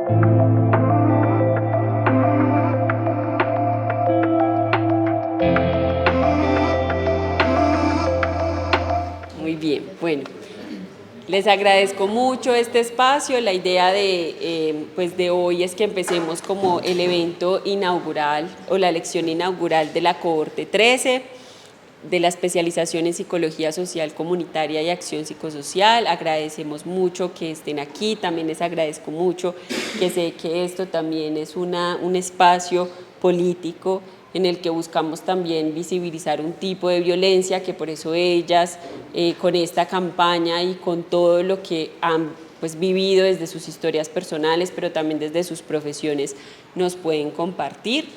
Muy bien, bueno, les agradezco mucho este espacio. La idea de hoy es que empecemos como el evento inaugural o la lección inaugural de la cohorte 13 de la especialización en Psicología Social Comunitaria y Acción Psicosocial. Agradecemos mucho que estén aquí, también les agradezco mucho que sé que esto también es un espacio político en el que buscamos también visibilizar un tipo de violencia, que por eso ellas, con esta campaña y con todo lo que han vivido desde sus historias personales, pero también desde sus profesiones, nos pueden compartir.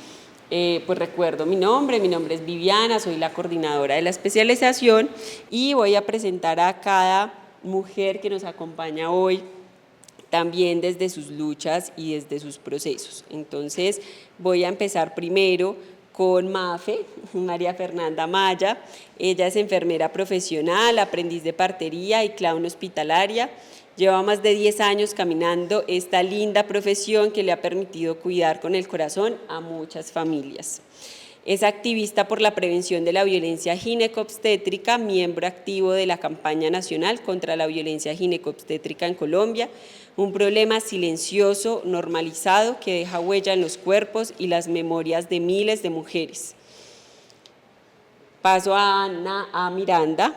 Pues recuerdo mi nombre es Viviana, soy la coordinadora de la especialización y voy a presentar a cada mujer que nos acompaña hoy, también desde sus luchas y desde sus procesos. Entonces voy a empezar primero con Mafe, María Fernanda Maya. Ella es enfermera profesional, aprendiz de partería y clown hospitalaria. Lleva más de 10 años caminando esta linda profesión que le ha permitido cuidar con el corazón a muchas familias. Es activista por la prevención de la violencia ginecobstétrica, miembro activo de la campaña nacional contra la violencia ginecobstétrica en Colombia, un problema silencioso, normalizado, que deja huella en los cuerpos y las memorias de miles de mujeres. Paso a Ana Miranda.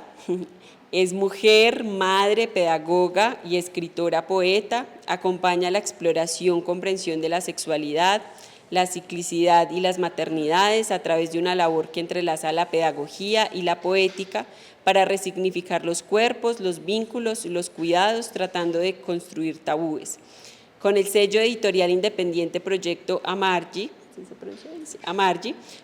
Es mujer, madre, pedagoga y escritora poeta. Acompaña la exploración, comprensión de la sexualidad, la ciclicidad y las maternidades a través de una labor que entrelaza la pedagogía y la poética para resignificar los cuerpos, los vínculos, los cuidados, tratando de construir tabúes. Con el sello editorial independiente Proyecto Amargi,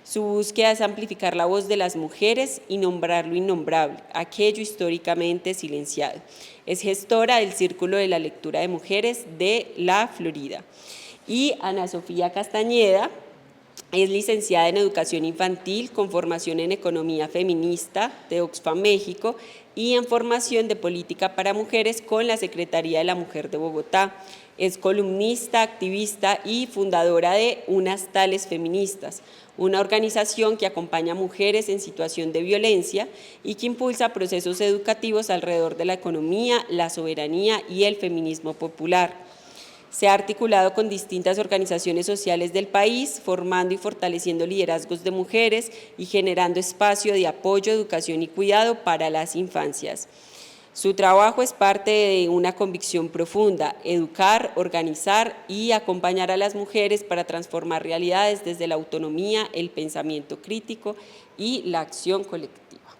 su búsqueda es amplificar la voz de las mujeres y nombrar lo innombrable, aquello históricamente silenciado. Es gestora del Círculo de la Lectura de Mujeres de la Florida. Y Ana Sofía Castañeda es licenciada en Educación Infantil con formación en Economía Feminista de Oxfam México y en formación de Política para Mujeres con la Secretaría de la Mujer de Bogotá. Es columnista, activista y fundadora de Unas Tales Feministas, una organización que acompaña a mujeres en situación de violencia y que impulsa procesos educativos alrededor de la economía, la soberanía y el feminismo popular. Se ha articulado con distintas organizaciones sociales del país, formando y fortaleciendo liderazgos de mujeres y generando espacio de apoyo, educación y cuidado para las infancias. Su trabajo es parte de una convicción profunda: educar, organizar y acompañar a las mujeres para transformar realidades desde la autonomía, el pensamiento crítico y la acción colectiva.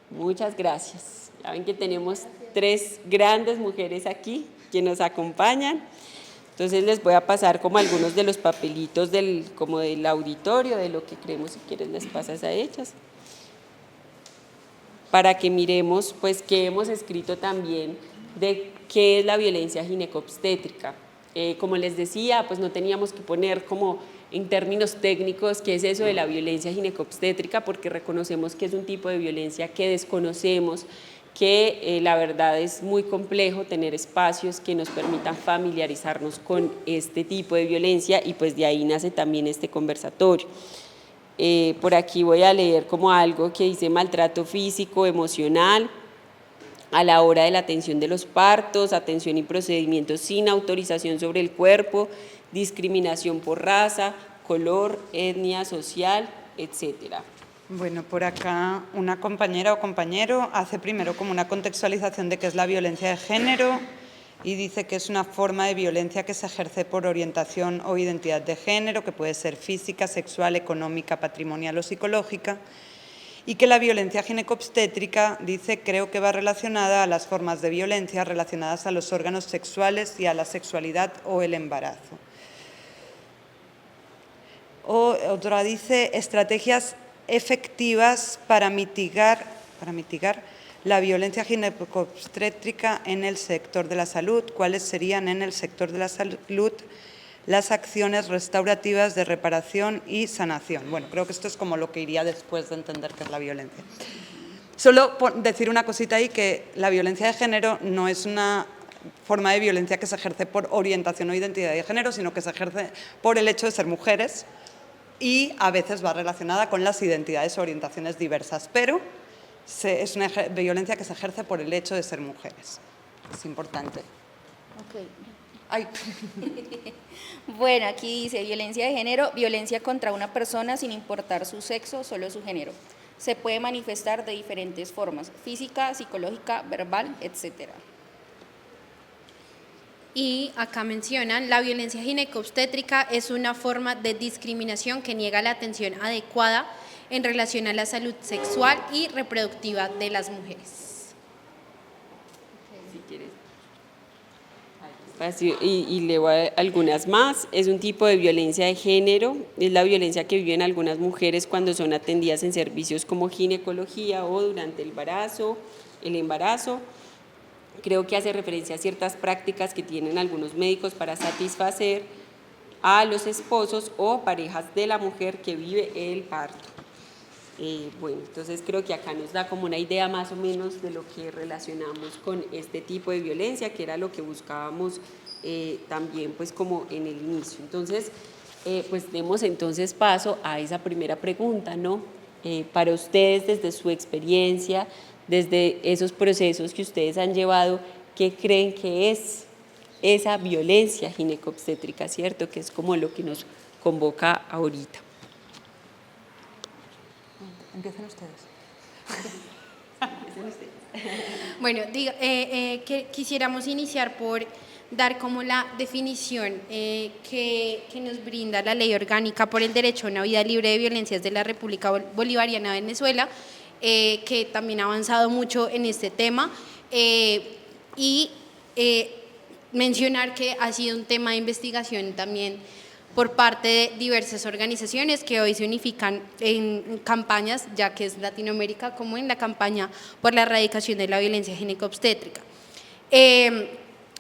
Muchas gracias. Ya ven que tenemos 3 grandes mujeres aquí que nos acompañan. Entonces les voy a pasar como algunos de los papelitos del auditorio, de lo que creemos. Si quieres les pasas a ellas, para que miremos pues qué hemos escrito también de qué es la violencia ginecobstétrica. Como les decía, pues no teníamos que poner como en términos técnicos qué es eso de la violencia ginecobstétrica, porque reconocemos que es un tipo de violencia que desconocemos, que la verdad es muy complejo tener espacios que nos permitan familiarizarnos con este tipo de violencia, y pues de ahí nace también este conversatorio. Por aquí voy a leer como algo que dice: maltrato físico, emocional, a la hora de la atención de los partos, atención y procedimientos sin autorización sobre el cuerpo, discriminación por raza, color, etnia, social, etcétera. Bueno, por acá una compañera o compañero hace primero como una contextualización de qué es la violencia de género y dice que es una forma de violencia que se ejerce por orientación o identidad de género, que puede ser física, sexual, económica, patrimonial o psicológica, y que la violencia ginecobstétrica, dice, creo que va relacionada a las formas de violencia relacionadas a los órganos sexuales y a la sexualidad o el embarazo. Otra dice: estrategias efectivas para mitigar la violencia ginecobstétrica en el sector de la salud. ¿Cuáles serían en el sector de la salud las acciones restaurativas de reparación y sanación? Bueno, creo que esto es como lo que iría después de entender qué es la violencia. Solo decir una cosita ahí, que la violencia de género no es una forma de violencia que se ejerce por orientación o identidad de género, sino que se ejerce por el hecho de ser mujeres y a veces va relacionada con las identidades o orientaciones diversas, pero es una violencia que se ejerce por el hecho de ser mujeres. Es importante. Ok. Ay. Bueno, aquí dice violencia de género, violencia contra una persona sin importar su sexo, solo su género. Se puede manifestar de diferentes formas, física, psicológica, verbal, etc. Y acá mencionan, la violencia ginecobstétrica es una forma de discriminación que niega la atención adecuada en relación a la salud sexual y reproductiva de las mujeres. Si quieres. Y leo algunas más. Es un tipo de violencia de género, es la violencia que viven algunas mujeres cuando son atendidas en servicios como ginecología o durante el embarazo. Creo que hace referencia a ciertas prácticas que tienen algunos médicos para satisfacer a los esposos o parejas de la mujer que vive el parto. Bueno, entonces creo que acá nos da como una idea más o menos de lo que relacionamos con este tipo de violencia, que era lo que buscábamos también pues como en el inicio. Entonces, pues demos entonces paso a esa primera pregunta, ¿no? Para ustedes, desde su experiencia, desde esos procesos que ustedes han llevado, ¿qué creen que es esa violencia ginecobstétrica, cierto? Que es como lo que nos convoca ahorita. Empiecen ustedes. Bueno, quisiéramos iniciar por dar como la definición que nos brinda la Ley Orgánica por el Derecho a una Vida Libre de Violencias de la República Bolivariana de Venezuela, que también ha avanzado mucho en este tema, y mencionar que ha sido un tema de investigación también por parte de diversas organizaciones que hoy se unifican en campañas, ya que es Latinoamérica, como en la campaña por la erradicación de la violencia ginecobstétrica.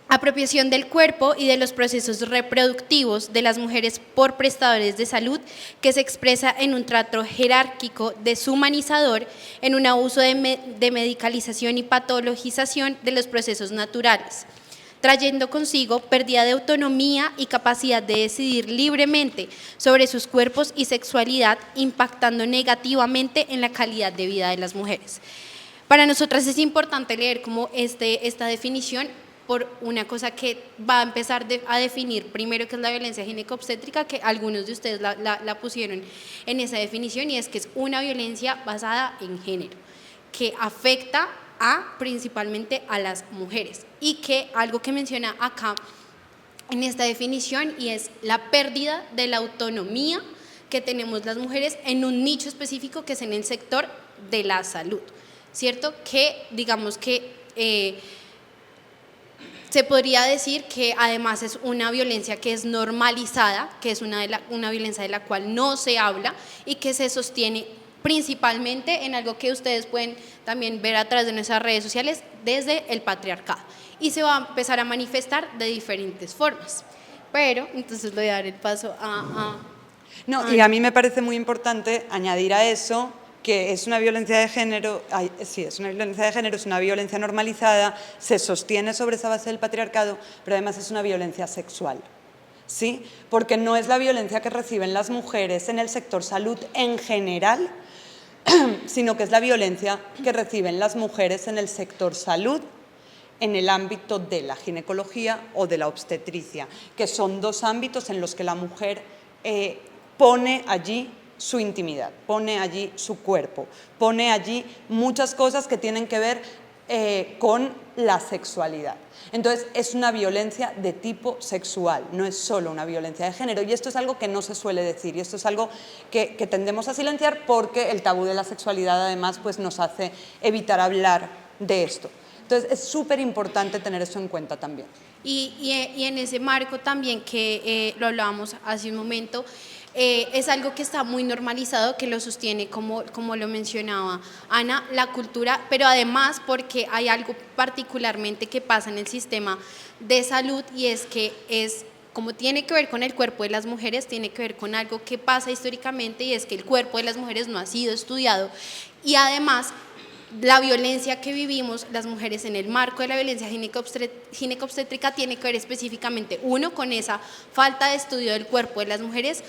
Apropiación del cuerpo y de los procesos reproductivos de las mujeres por prestadores de salud, que se expresa en un trato jerárquico deshumanizador, en un abuso de medicalización y patologización de los procesos naturales, trayendo consigo pérdida de autonomía y capacidad de decidir libremente sobre sus cuerpos y sexualidad, impactando negativamente en la calidad de vida de las mujeres. Para nosotras es importante leer como esta definición por una cosa que va a empezar a definir primero, que es la violencia ginecobstétrica, que algunos de ustedes la pusieron en esa definición, y es que es una violencia basada en género, que afecta principalmente a las mujeres, y que algo que menciona acá en esta definición, y es la pérdida de la autonomía que tenemos las mujeres en un nicho específico que es en el sector de la salud, ¿cierto? Que digamos que se podría decir que además es una violencia que es normalizada, que es una violencia de la cual no se habla y que se sostiene principalmente en algo que ustedes pueden también ver a través de nuestras redes sociales, desde el patriarcado, y se va a empezar a manifestar de diferentes formas. Pero entonces le voy a dar el paso y a mí me parece muy importante añadir a eso que es una violencia de género, es una violencia normalizada, se sostiene sobre esa base del patriarcado, pero además es una violencia sexual. ¿Sí? Porque no es la violencia que reciben las mujeres en el sector salud en general, sino que es la violencia que reciben las mujeres en el sector salud en el ámbito de la ginecología o de la obstetricia, que son dos ámbitos en los que la mujer pone allí su intimidad, pone allí su cuerpo, pone allí muchas cosas que tienen que ver con la sexualidad. Entonces, es una violencia de tipo sexual, no es solo una violencia de género, y esto es algo que no se suele decir, y esto es algo que tendemos a silenciar porque el tabú de la sexualidad además pues, nos hace evitar hablar de esto. Entonces, es súper importante tener eso en cuenta también. Y en ese marco también que lo hablábamos hace un momento, es algo que está muy normalizado, que lo sostiene, como lo mencionaba Ana, la cultura, pero además porque hay algo particularmente que pasa en el sistema de salud, y es que como tiene que ver con el cuerpo de las mujeres, tiene que ver con algo que pasa históricamente, y es que el cuerpo de las mujeres no ha sido estudiado, y además la violencia que vivimos las mujeres en el marco de la violencia ginecobstétrica tiene que ver específicamente, uno, con esa falta de estudio del cuerpo de las mujeres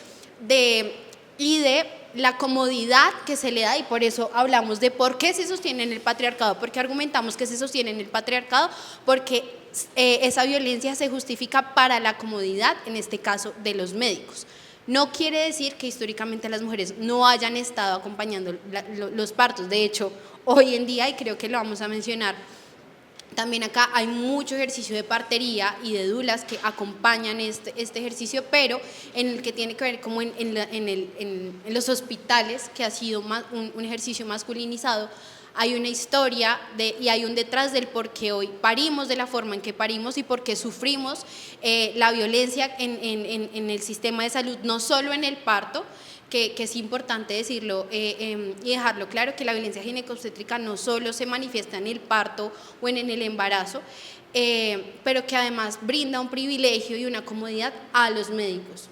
y de la comodidad que se le da, y por eso hablamos de por qué se sostiene en el patriarcado, porque argumentamos que se sostiene en el patriarcado, porque esa violencia se justifica para la comodidad, en este caso de los médicos. No quiere decir que históricamente las mujeres no hayan estado acompañando los partos. De hecho, hoy en día, y creo que lo vamos a mencionar, también acá hay mucho ejercicio de partería y de dulas que acompañan este ejercicio, pero en el que tiene que ver como en los hospitales, que ha sido un ejercicio masculinizado. Hay una historia y hay un detrás del por qué hoy parimos de la forma en que parimos y por qué sufrimos la violencia en el sistema de salud, no solo en el parto, que es importante decirlo y dejarlo claro, que la violencia ginecobstétrica no solo se manifiesta en el parto o en el embarazo, pero que además brinda un privilegio y una comodidad a los médicos.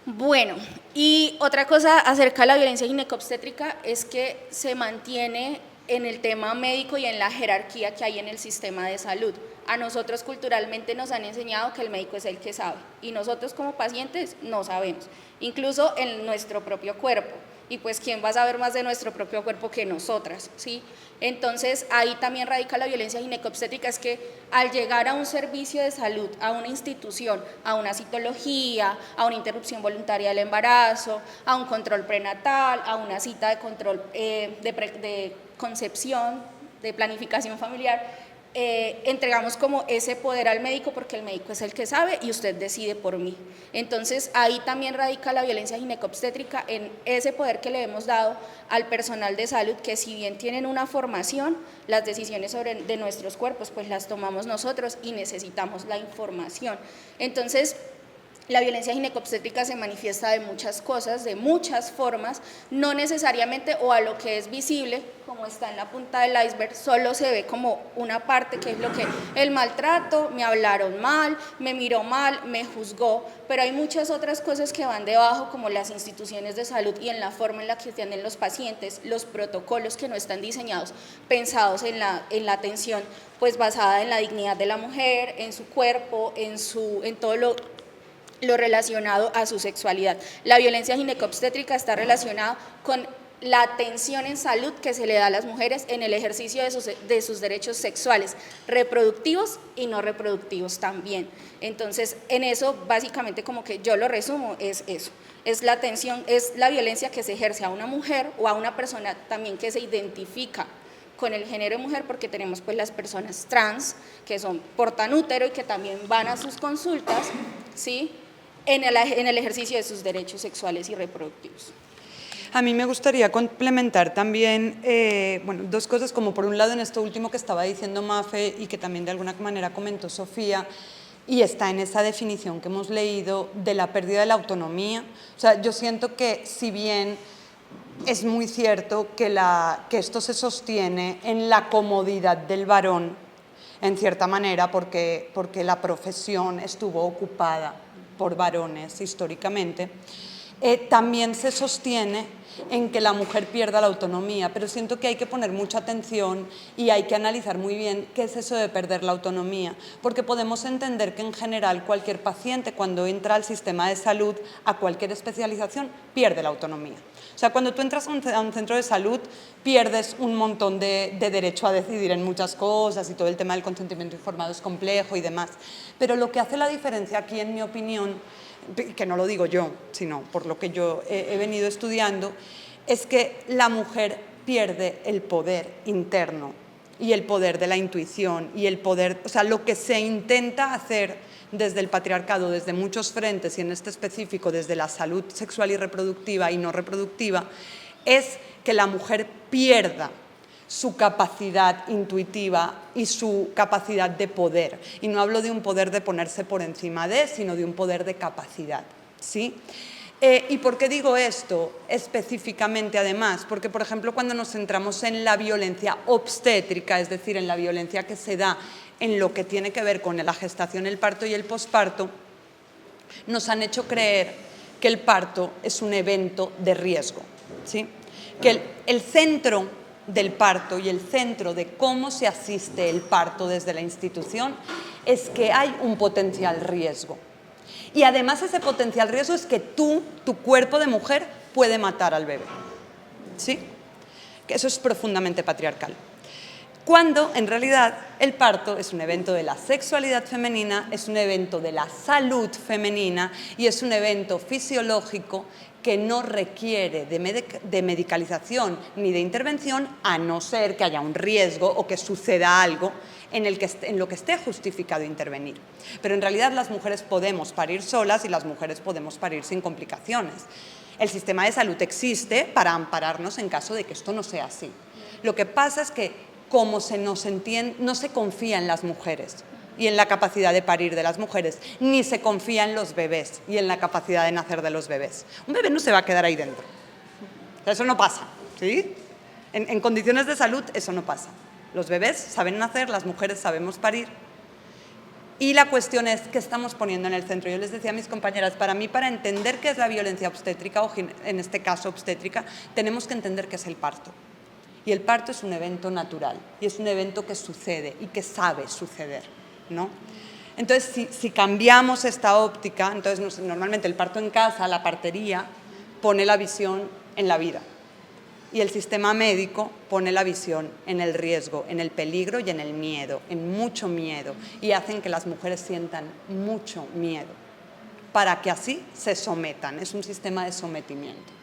Bueno, y otra cosa acerca de la violencia ginecobstétrica es que se mantiene en el tema médico y en la jerarquía que hay en el sistema de salud. A nosotros culturalmente nos han enseñado que el médico es el que sabe, y nosotros como pacientes no sabemos, incluso en nuestro propio cuerpo. Y pues, ¿quién va a saber más de nuestro propio cuerpo que nosotras? ¿Sí? Entonces, ahí también radica la violencia ginecobstétrica, es que al llegar a un servicio de salud, a una institución, a una citología, a una interrupción voluntaria del embarazo, a un control prenatal, a una cita de control de concepción, de planificación familiar, entregamos como ese poder al médico, porque el médico es el que sabe y usted decide por mí. Entonces ahí también radica la violencia ginecobstétrica, en ese poder que le hemos dado al personal de salud, que si bien tienen una formación, las decisiones de nuestros cuerpos pues las tomamos nosotros y necesitamos la información. Entonces la violencia ginecobstétrica se manifiesta de muchas cosas, de muchas formas, no necesariamente, o a lo que es visible, como está en la punta del iceberg, solo se ve como una parte, que es lo que el maltrato, me hablaron mal, me miró mal, me juzgó, pero hay muchas otras cosas que van debajo, como las instituciones de salud y en la forma en la que atienden los pacientes, los protocolos que no están diseñados, pensados en la atención pues basada en la dignidad de la mujer, en su cuerpo, en todo lo relacionado a su sexualidad. La violencia ginecobstétrica está relacionada con la atención en salud que se le da a las mujeres en el ejercicio de sus derechos sexuales, reproductivos y no reproductivos también. Entonces, en eso, básicamente, como que yo lo resumo, es eso. Es la atención, es la violencia que se ejerce a una mujer o a una persona también que se identifica con el género de mujer, porque tenemos pues las personas trans que portan útero y que también van a sus consultas, ¿sí?, en el ejercicio de sus derechos sexuales y reproductivos. A mí me gustaría complementar también, dos cosas, como por un lado en esto último que estaba diciendo Mafe y que también de alguna manera comentó Sofía, y está en esa definición que hemos leído de la pérdida de la autonomía. O sea, yo siento que si bien es muy cierto que esto se sostiene en la comodidad del varón, en cierta manera, porque la profesión estuvo ocupada por varones históricamente, también se sostiene en que la mujer pierda la autonomía, pero siento que hay que poner mucha atención y hay que analizar muy bien qué es eso de perder la autonomía, porque podemos entender que en general cualquier paciente cuando entra al sistema de salud, a cualquier especialización, pierde la autonomía. O sea, cuando tú entras a un centro de salud, pierdes un montón de derecho a decidir en muchas cosas, y todo el tema del consentimiento informado es complejo y demás. Pero lo que hace la diferencia aquí, en mi opinión, que no lo digo yo, sino por lo que yo he venido estudiando, es que la mujer pierde el poder interno y el poder de la intuición y el poder, o sea, lo que se intenta hacer desde el patriarcado, desde muchos frentes y en este específico desde la salud sexual y reproductiva y no reproductiva, es que la mujer pierda su capacidad intuitiva y su capacidad de poder. Y no hablo de un poder de ponerse por encima de, sino de un poder de capacidad, ¿sí? ¿Y por qué digo esto específicamente además? Porque, por ejemplo, cuando nos centramos en la violencia obstétrica, es decir, en la violencia que se da en lo que tiene que ver con la gestación, el parto y el posparto, nos han hecho creer que el parto es un evento de riesgo, ¿sí? que el centro del parto y el centro de cómo se asiste el parto desde la institución es que hay un potencial riesgo. Y además ese potencial riesgo es que tu cuerpo de mujer puede matar al bebé. ¿Sí? Que eso es profundamente patriarcal. Cuando en realidad el parto es un evento de la sexualidad femenina, es un evento de la salud femenina y es un evento fisiológico que no requiere de medicalización ni de intervención, a no ser que haya un riesgo o que suceda algo en lo que esté justificado intervenir. Pero en realidad las mujeres podemos parir solas y las mujeres podemos parir sin complicaciones. El sistema de salud existe para ampararnos en caso de que esto no sea así. Lo que pasa es que como no se confía en las mujeres y en la capacidad de parir de las mujeres, ni se confía en los bebés y en la capacidad de nacer de los bebés. Un bebé no se va a quedar ahí dentro. Eso no pasa, ¿sí? En condiciones de salud eso no pasa. Los bebés saben nacer, las mujeres sabemos parir. Y la cuestión es qué estamos poniendo en el centro. Yo les decía a mis compañeras, para mí, para entender qué es la violencia obstétrica, o en este caso obstétrica, tenemos que entender qué es el parto. Y el parto es un evento natural, y es un evento que sucede y que sabe suceder, ¿no? Entonces, si cambiamos esta óptica, entonces normalmente el parto en casa, la partería, pone la visión en la vida. Y el sistema médico pone la visión en el riesgo, en el peligro y en el miedo, en mucho miedo. Y hacen que las mujeres sientan mucho miedo, para que así se sometan. Es un sistema de sometimiento.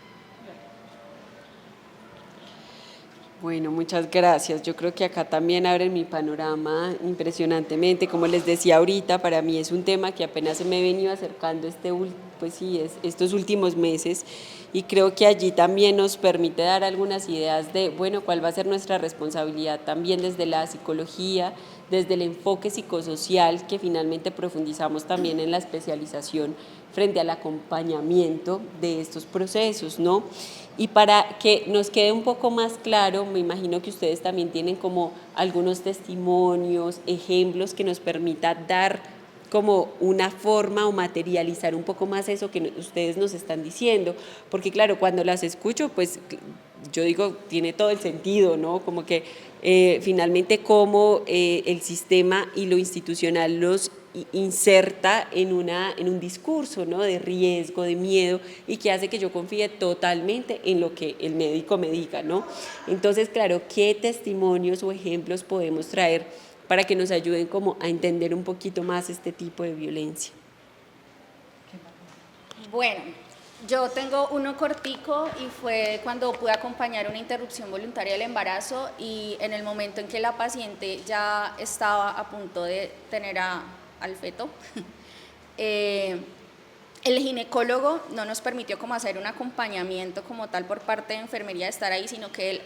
Bueno, muchas gracias. Yo creo que acá también abren mi panorama impresionantemente. Como les decía ahorita, para mí es un tema que apenas se me he venido acercando estos últimos meses, y creo que allí también nos permite dar algunas ideas de, bueno, cuál va a ser nuestra responsabilidad también desde la psicología, desde el enfoque psicosocial, que finalmente profundizamos también en la especialización frente al acompañamiento de estos procesos, ¿no? Y para que nos quede un poco más claro, me imagino que ustedes también tienen como algunos testimonios, ejemplos que nos permita dar como una forma o materializar un poco más eso que ustedes nos están diciendo, porque claro, cuando las escucho, pues yo digo, tiene todo el sentido, ¿no? Como que finalmente cómo el sistema y lo institucional los inserta en un discurso, ¿no? De riesgo, de miedo, y que hace que yo confíe totalmente en lo que el médico me diga, ¿no? Entonces, claro, ¿qué testimonios o ejemplos podemos traer para que nos ayuden como a entender un poquito más este tipo de violencia? Bueno, yo tengo uno cortico y fue cuando pude acompañar una interrupción voluntaria del embarazo, y en el momento en que la paciente ya estaba a punto de tener al feto, el ginecólogo no nos permitió como hacer un acompañamiento como tal por parte de enfermería de estar ahí, sino que él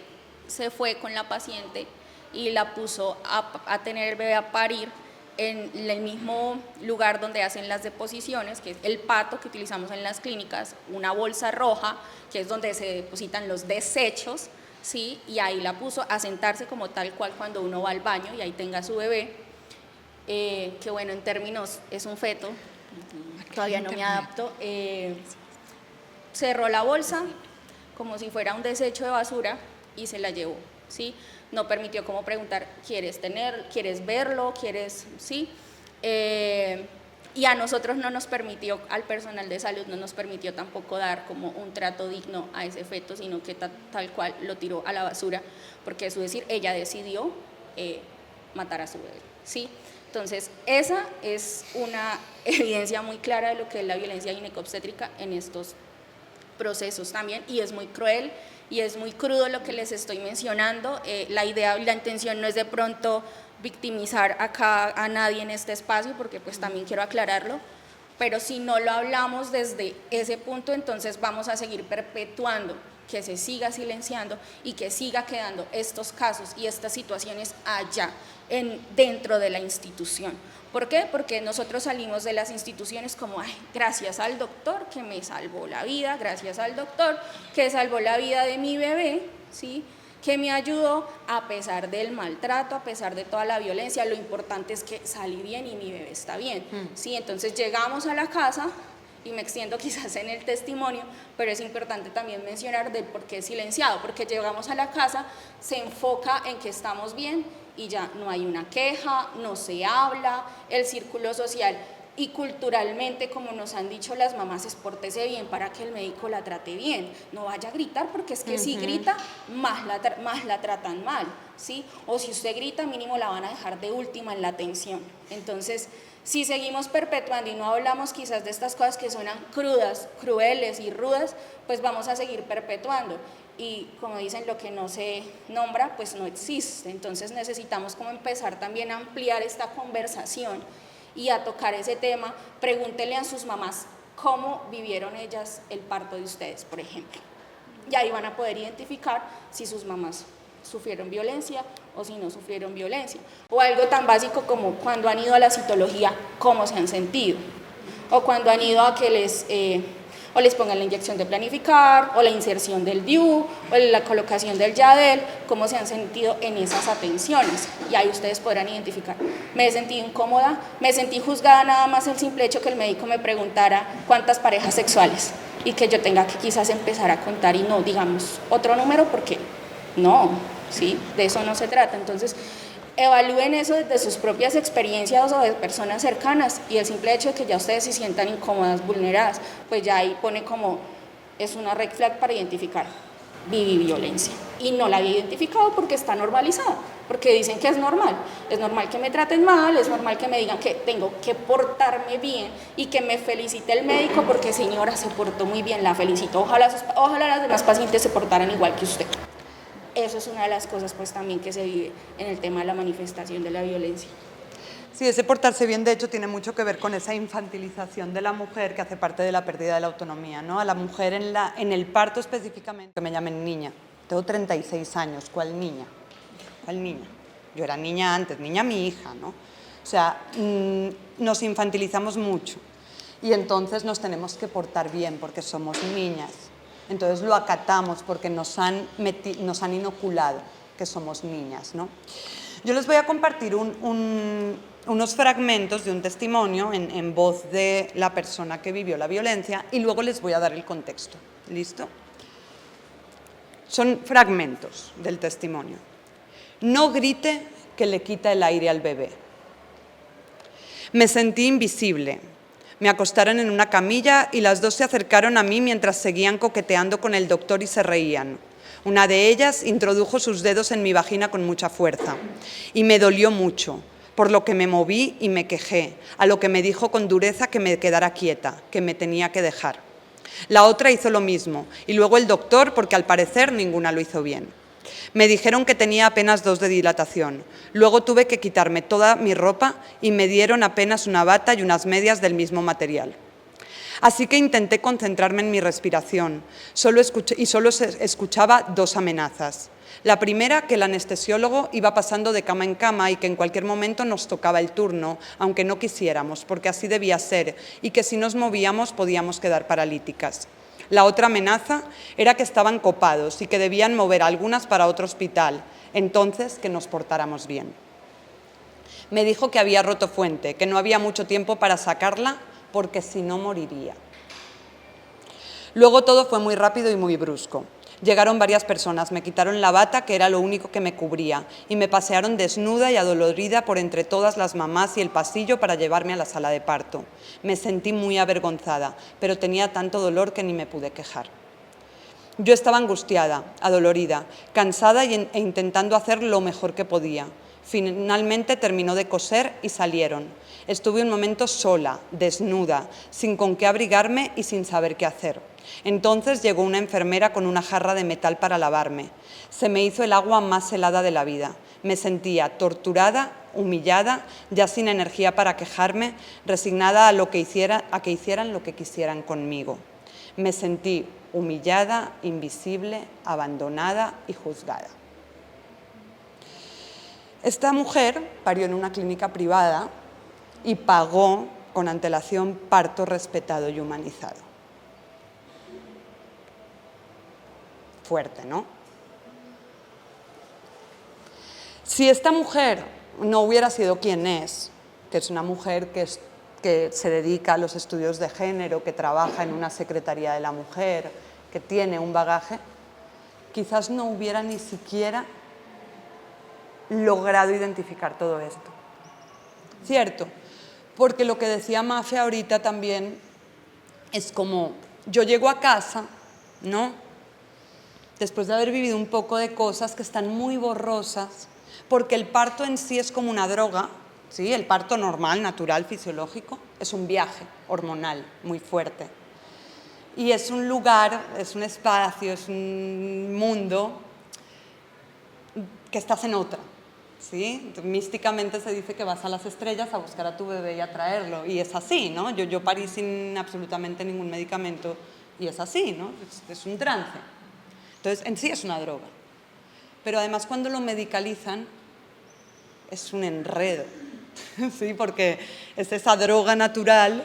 se fue con la paciente y la puso a tener el bebé, a parir, en el mismo lugar donde hacen las deposiciones, que es el pato que utilizamos en las clínicas, una bolsa roja, que es donde se depositan los desechos, ¿sí? Y ahí la puso a sentarse como tal cual cuando uno va al baño y ahí tenga su bebé, que bueno, en términos es un feto, todavía no me adapto, cerró la bolsa como si fuera un desecho de basura y se la llevó, ¿sí? No permitió como preguntar, ¿quieres verlo? ¿Sí? Y a nosotros no nos permitió, al personal de salud no nos permitió tampoco dar como un trato digno a ese feto, sino que tal cual lo tiró a la basura, porque es decir, ella decidió matar a su bebé, ¿sí? Entonces, esa es una evidencia muy clara de lo que es la violencia ginecobstétrica en estos procesos también, y es muy cruel y es muy crudo lo que les estoy mencionando. La intención no es de pronto victimizar acá a nadie en este espacio, porque pues también quiero aclararlo, pero si no lo hablamos desde ese punto, entonces vamos a seguir perpetuando que se siga silenciando y que siga quedando estos casos y estas situaciones allá, dentro de la institución. ¿Por qué? Porque nosotros salimos de las instituciones como, ay, gracias al doctor que me salvó la vida, gracias al doctor que salvó la vida de mi bebé, ¿sí? Que me ayudó a pesar del maltrato, a pesar de toda la violencia. Lo importante es que salí bien y mi bebé está bien, ¿sí? Entonces llegamos a la casa y me extiendo quizás en el testimonio, pero es importante también mencionar del por qué es silenciado, porque llegamos a la casa, se enfoca en que estamos bien y ya no hay una queja, no se habla, el círculo social y culturalmente, como nos han dicho las mamás, es pórtese bien para que el médico la trate bien, no vaya a gritar porque es que si grita, más la tratan mal, ¿sí? O si usted grita, mínimo la van a dejar de última en la atención. Entonces, si seguimos perpetuando y no hablamos quizás de estas cosas que suenan crudas, crueles y rudas, pues vamos a seguir perpetuando. Y como dicen, lo que no se nombra, pues no existe. Entonces necesitamos como empezar también a ampliar esta conversación y a tocar ese tema. Pregúntenle a sus mamás cómo vivieron ellas el parto de ustedes, por ejemplo. Y ahí van a poder identificar si sus mamás sufrieron violencia o si no sufrieron violencia. O algo tan básico como cuando han ido a la citología, cómo se han sentido. O cuando han ido a que les pongan la inyección de planificar, o la inserción del DIU, o la colocación del Yadel, cómo se han sentido en esas atenciones. Y ahí ustedes podrán identificar. Me he sentido incómoda, me sentí juzgada nada más el simple hecho que el médico me preguntara cuántas parejas sexuales y que yo tenga que quizás empezar a contar y no digamos otro número porque no, ¿sí? De eso no se trata. Entonces, evalúen eso desde sus propias experiencias o de personas cercanas y el simple hecho de que ya ustedes se sientan incómodas, vulneradas, pues ya ahí pone como, es una red flag para identificar, viví violencia. Y no la había identificado porque está normalizada, porque dicen que es normal que me traten mal, es normal que me digan que tengo que portarme bien y que me felicite el médico porque señora se portó muy bien, la felicito, ojalá las demás pacientes se portaran igual que usted. Eso es una de las cosas pues también que se vive en el tema de la manifestación de la violencia. Sí, ese portarse bien de hecho tiene mucho que ver con esa infantilización de la mujer que hace parte de la pérdida de la autonomía, ¿no? A la mujer en el parto específicamente, que me llamen niña. Tengo 36 años, ¿cuál niña? ¿Cuál niña? Yo era niña antes, niña mi hija, ¿no? O sea, nos infantilizamos mucho y entonces nos tenemos que portar bien porque somos niñas. Entonces lo acatamos porque nos han inoculado que somos niñas, ¿no? Yo les voy a compartir unos fragmentos de un testimonio en voz de la persona que vivió la violencia y luego les voy a dar el contexto. ¿Listo? Son fragmentos del testimonio. No grite que le quita el aire al bebé. Me sentí invisible. Me acostaron en una camilla y las dos se acercaron a mí mientras seguían coqueteando con el doctor y se reían. Una de ellas introdujo sus dedos en mi vagina con mucha fuerza y me dolió mucho, por lo que me moví y me quejé, a lo que me dijo con dureza que me quedara quieta, que me tenía que dejar. La otra hizo lo mismo y luego el doctor, porque al parecer ninguna lo hizo bien. Me dijeron que tenía apenas 2 de dilatación. Luego tuve que quitarme toda mi ropa y me dieron apenas una bata y unas medias del mismo material. Así que intenté concentrarme en mi respiración solo escuchaba 2 amenazas. La primera, que el anestesiólogo iba pasando de cama en cama y que en cualquier momento nos tocaba el turno, aunque no quisiéramos, porque así debía ser, y que si nos movíamos podíamos quedar paralíticas. La otra amenaza era que estaban copados y que debían mover algunas para otro hospital, entonces que nos portáramos bien. Me dijo que había roto fuente, que no había mucho tiempo para sacarla porque si no moriría. Luego todo fue muy rápido y muy brusco. Llegaron varias personas, me quitaron la bata, que era lo único que me cubría, y me pasearon desnuda y adolorida por entre todas las mamás y el pasillo para llevarme a la sala de parto. Me sentí muy avergonzada, pero tenía tanto dolor que ni me pude quejar. Yo estaba angustiada, adolorida, cansada e intentando hacer lo mejor que podía. Finalmente terminó de coser y salieron. Estuve un momento sola, desnuda, sin con qué abrigarme y sin saber qué hacer. Entonces llegó una enfermera con una jarra de metal para lavarme. Se me hizo el agua más helada de la vida. Me sentía torturada, humillada, ya sin energía para quejarme, resignada a que hicieran lo que quisieran conmigo. Me sentí humillada, invisible, abandonada y juzgada. Esta mujer parió en una clínica privada y pagó con antelación parto respetado y humanizado. Fuerte, ¿no? Si esta mujer no hubiera sido quien es, que es una mujer que que se dedica a los estudios de género, que trabaja en una secretaría de la mujer, que tiene un bagaje, quizás no hubiera ni siquiera logrado identificar todo esto. Cierto, porque lo que decía Mafe ahorita también es como, yo llego a casa, ¿no?, después de haber vivido un poco de cosas que están muy borrosas, porque el parto en sí es como una droga, ¿sí? El parto normal, natural, fisiológico, es un viaje hormonal muy fuerte. Y es un lugar, es un espacio, es un mundo que estás en otra, ¿sí? Místicamente se dice que vas a las estrellas a buscar a tu bebé y a traerlo, y es así, ¿no? Yo parí sin absolutamente ningún medicamento y es así, ¿no? Es un trance. Entonces, en sí es una droga. Pero además cuando lo medicalizan es un enredo, ¿sí? Porque es esa droga natural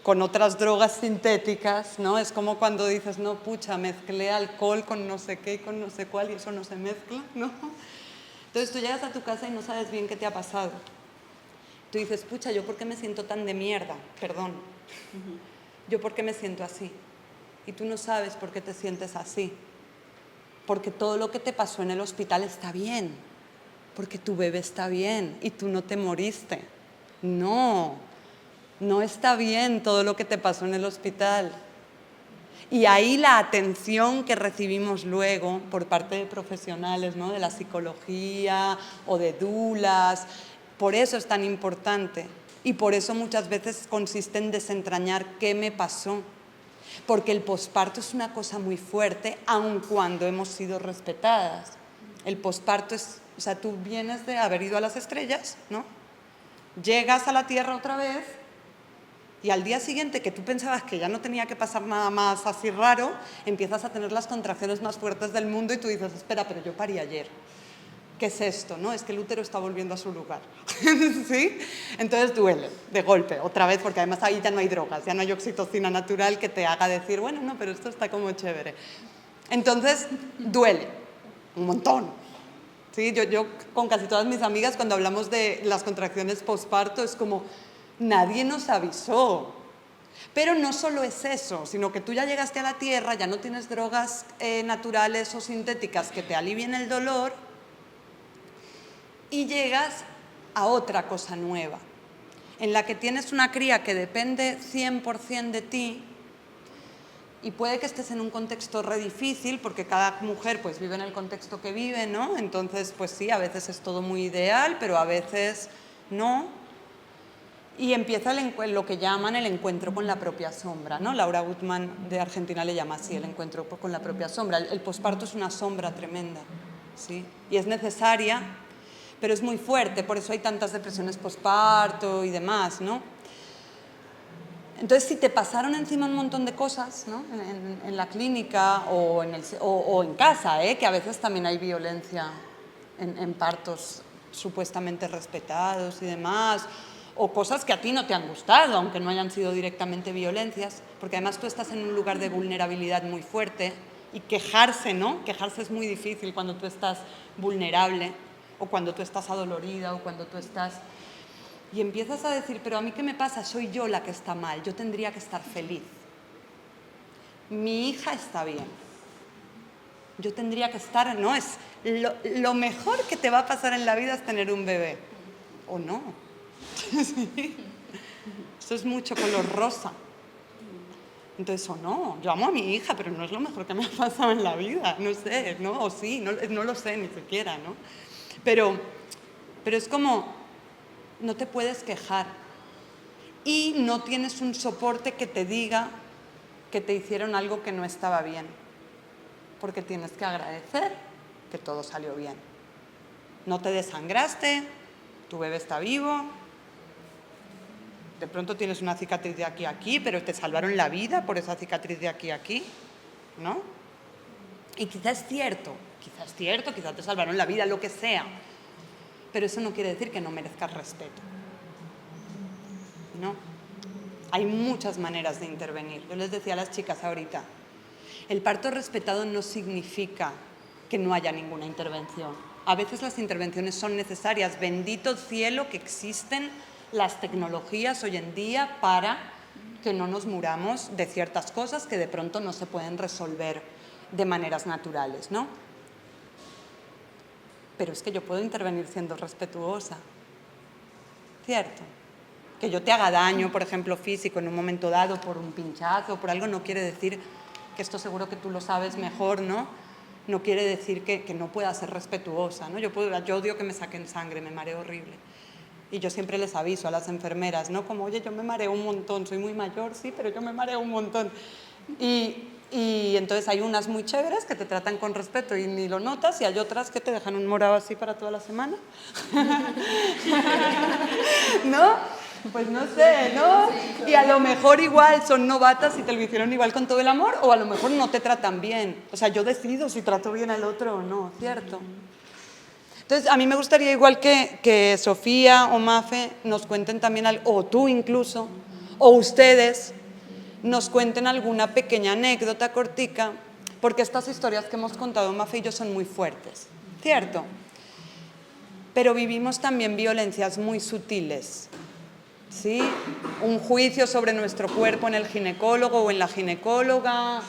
con otras drogas sintéticas, ¿no? Es como cuando dices, no, pucha, mezclé alcohol con no sé qué y con no sé cuál y eso no se mezcla, ¿no? Entonces tú llegas a tu casa y no sabes bien qué te ha pasado. Tú dices, pucha, ¿yo por qué me siento tan de mierda? Perdón. ¿Yo por qué me siento así? Y tú no sabes por qué te sientes así. Porque todo lo que te pasó en el hospital está bien. Porque tu bebé está bien y tú no te moriste. No, no está bien todo lo que te pasó en el hospital. Y ahí la atención que recibimos luego por parte de profesionales, ¿no?, de la psicología o de doulas, por eso es tan importante. Y por eso muchas veces consiste en desentrañar qué me pasó. Porque el posparto es una cosa muy fuerte, aun cuando hemos sido respetadas. El posparto es, o sea, tú vienes de haber ido a las estrellas, ¿no? Llegas a la Tierra otra vez y al día siguiente, que tú pensabas que ya no tenía que pasar nada más así raro, empiezas a tener las contracciones más fuertes del mundo y tú dices, espera, pero yo parí ayer. ¿Qué es esto? ¿No? Es que el útero está volviendo a su lugar. ¿Sí? Entonces duele, de golpe, otra vez, porque además ahí ya no hay drogas, ya no hay oxitocina natural que te haga decir, bueno, no, pero esto está como chévere. Entonces duele, un montón. ¿Sí? Yo con casi todas mis amigas, cuando hablamos de las contracciones posparto, es como, nadie nos avisó. Pero no solo es eso, sino que tú ya llegaste a la Tierra, ya no tienes drogas naturales o sintéticas que te alivien el dolor, y llegas a otra cosa nueva, en la que tienes una cría que depende 100% de ti y puede que estés en un contexto re difícil porque cada mujer pues vive en el contexto que vive, ¿no? Entonces, pues sí, a veces es todo muy ideal, pero a veces no. Y empieza lo que llaman el encuentro con la propia sombra, ¿no? Laura Gutman de Argentina le llama así, el encuentro con la propia sombra. El posparto es una sombra tremenda, ¿sí? Y es necesaria, pero es muy fuerte, por eso hay tantas depresiones posparto y demás, ¿no? Entonces, si te pasaron encima un montón de cosas, ¿no?, en la clínica o en casa, que a veces también hay violencia en partos supuestamente respetados y demás, o cosas que a ti no te han gustado, aunque no hayan sido directamente violencias, porque además tú estás en un lugar de vulnerabilidad muy fuerte y quejarse, ¿no? Quejarse es muy difícil cuando tú estás vulnerable o cuando tú estás adolorida o cuando tú estás... Y empiezas a decir, pero a mí ¿qué me pasa? Soy yo la que está mal, yo tendría que estar feliz. Mi hija está bien. Yo tendría que estar, no, es lo mejor que te va a pasar en la vida es tener un bebé. ¿O no? Sí. Eso es mucho color rosa. Entonces, o no, yo amo a mi hija, pero no es lo mejor que me ha pasado en la vida, no sé, ¿no? O sí, no lo sé ni siquiera, ¿no? Pero es como... no te puedes quejar y no tienes un soporte que te diga que te hicieron algo que no estaba bien, porque tienes que agradecer que todo salió bien. No te desangraste, tu bebé está vivo, de pronto tienes una cicatriz de aquí a aquí, pero te salvaron la vida por esa cicatriz de aquí a aquí, ¿no? Y quizás es cierto, quizás te salvaron la vida, lo que sea. Pero eso no quiere decir que no merezcas respeto, ¿no? Hay muchas maneras de intervenir. Yo les decía a las chicas ahorita, el parto respetado no significa que no haya ninguna intervención. A veces las intervenciones son necesarias. Bendito cielo que existen las tecnologías hoy en día para que no nos muramos de ciertas cosas que de pronto no se pueden resolver de maneras naturales, ¿no? Pero es que yo puedo intervenir siendo respetuosa, ¿cierto? Que yo te haga daño, por ejemplo, físico en un momento dado por un pinchazo o por algo, no quiere decir que esto seguro que tú lo sabes mejor, ¿no? No quiere decir que no pueda ser respetuosa, ¿no? Yo odio que me saquen sangre, me mareo horrible. Y yo siempre les aviso a las enfermeras, ¿no? Como, oye, yo me mareo un montón, soy muy mayor, sí, pero yo me mareo un montón. Y entonces hay unas muy chéveres que te tratan con respeto y ni lo notas, y hay otras que te dejan un morado así para toda la semana. ¿No? Pues no sé, ¿no? Y a lo mejor igual son novatas y te lo hicieron igual con todo el amor, o a lo mejor no te tratan bien. O sea, yo decido si trato bien al otro o no, ¿cierto? Entonces, a mí me gustaría igual que Sofía o Mafe nos cuenten también, o tú incluso, o ustedes, nos cuenten alguna pequeña anécdota cortica, porque estas historias que hemos contado Mafe y yo son muy fuertes, ¿cierto? Pero vivimos también violencias muy sutiles, ¿sí? Un juicio sobre nuestro cuerpo en el ginecólogo o en la ginecóloga,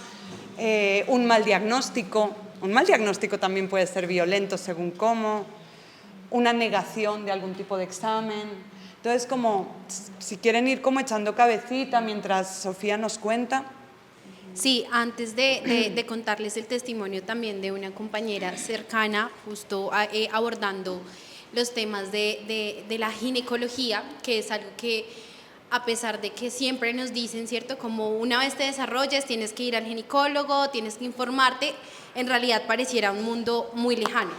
un mal diagnóstico. Un mal diagnóstico también puede ser violento según cómo, una negación de algún tipo de examen. Entonces, como, si quieren ir como echando cabecita mientras Sofía nos cuenta. Sí, antes de contarles el testimonio también de una compañera cercana, justo abordando los temas de la ginecología, que es algo que, a pesar de que siempre nos dicen, ¿cierto? Como una vez te desarrolles, tienes que ir al ginecólogo, tienes que informarte, en realidad pareciera un mundo muy lejano,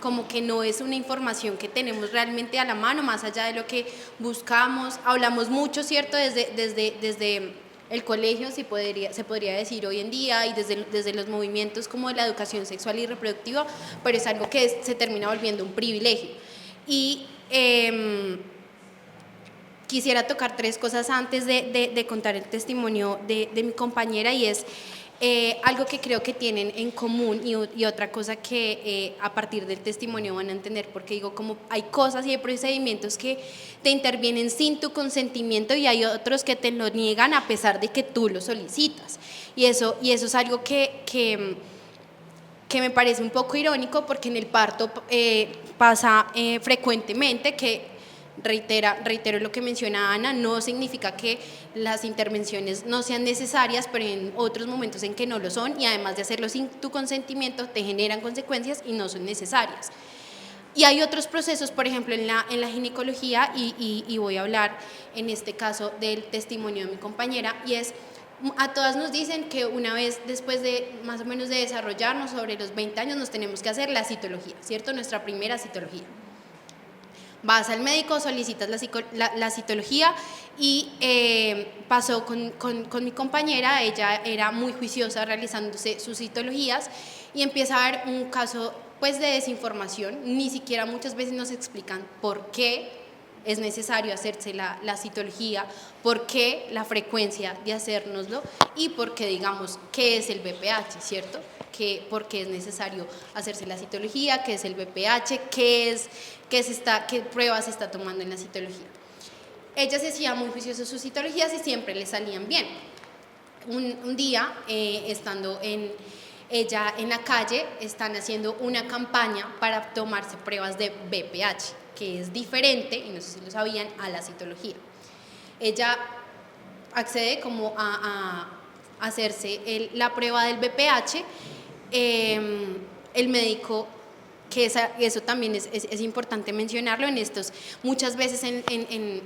como que no es una información que tenemos realmente a la mano, más allá de lo que buscamos. Hablamos mucho, ¿cierto? Desde el colegio, se podría decir hoy en día, y desde los movimientos como de la educación sexual y reproductiva, pero es algo que se termina volviendo un privilegio. Y quisiera tocar 3 cosas antes de contar el testimonio de mi compañera, y es algo que creo que tienen en común, y otra cosa que a partir del testimonio van a entender, porque digo, como hay cosas y hay procedimientos que te intervienen sin tu consentimiento, y hay otros que te lo niegan a pesar de que tú lo solicitas, y eso es algo que me parece un poco irónico, porque en el parto pasa frecuentemente que, reitero lo que menciona Ana, no significa que las intervenciones no sean necesarias, pero en otros momentos en que no lo son, y además de hacerlo sin tu consentimiento te generan consecuencias y no son necesarias. Y hay otros procesos, por ejemplo, en la ginecología, y voy a hablar en este caso del testimonio de mi compañera, y es, a todas nos dicen que una vez después de más o menos de desarrollarnos, sobre los 20 años, nos tenemos que hacer la citología, ¿cierto? Nuestra primera citología. Vas al médico, solicitas la citología, y pasó con mi compañera. Ella era muy juiciosa realizándose sus citologías, y empieza a haber un caso pues de desinformación. Ni siquiera muchas veces nos explican por qué es necesario hacerse la citología, por qué la frecuencia de hacérnoslo, y por qué, digamos, qué es el BPH, ¿cierto? Por qué es necesario hacerse la citología, qué es el BPH, qué pruebas se está tomando en la citología. Ella se hacía muy juiciosa sus citologías y siempre le salían bien. Un día, estando ella en la calle, están haciendo una campaña para tomarse pruebas de BPH, que es diferente, y no sé si lo sabían, a la citología. Ella accede como a hacerse la prueba del BPH. El médico, que eso también es importante mencionarlo en estos, muchas veces en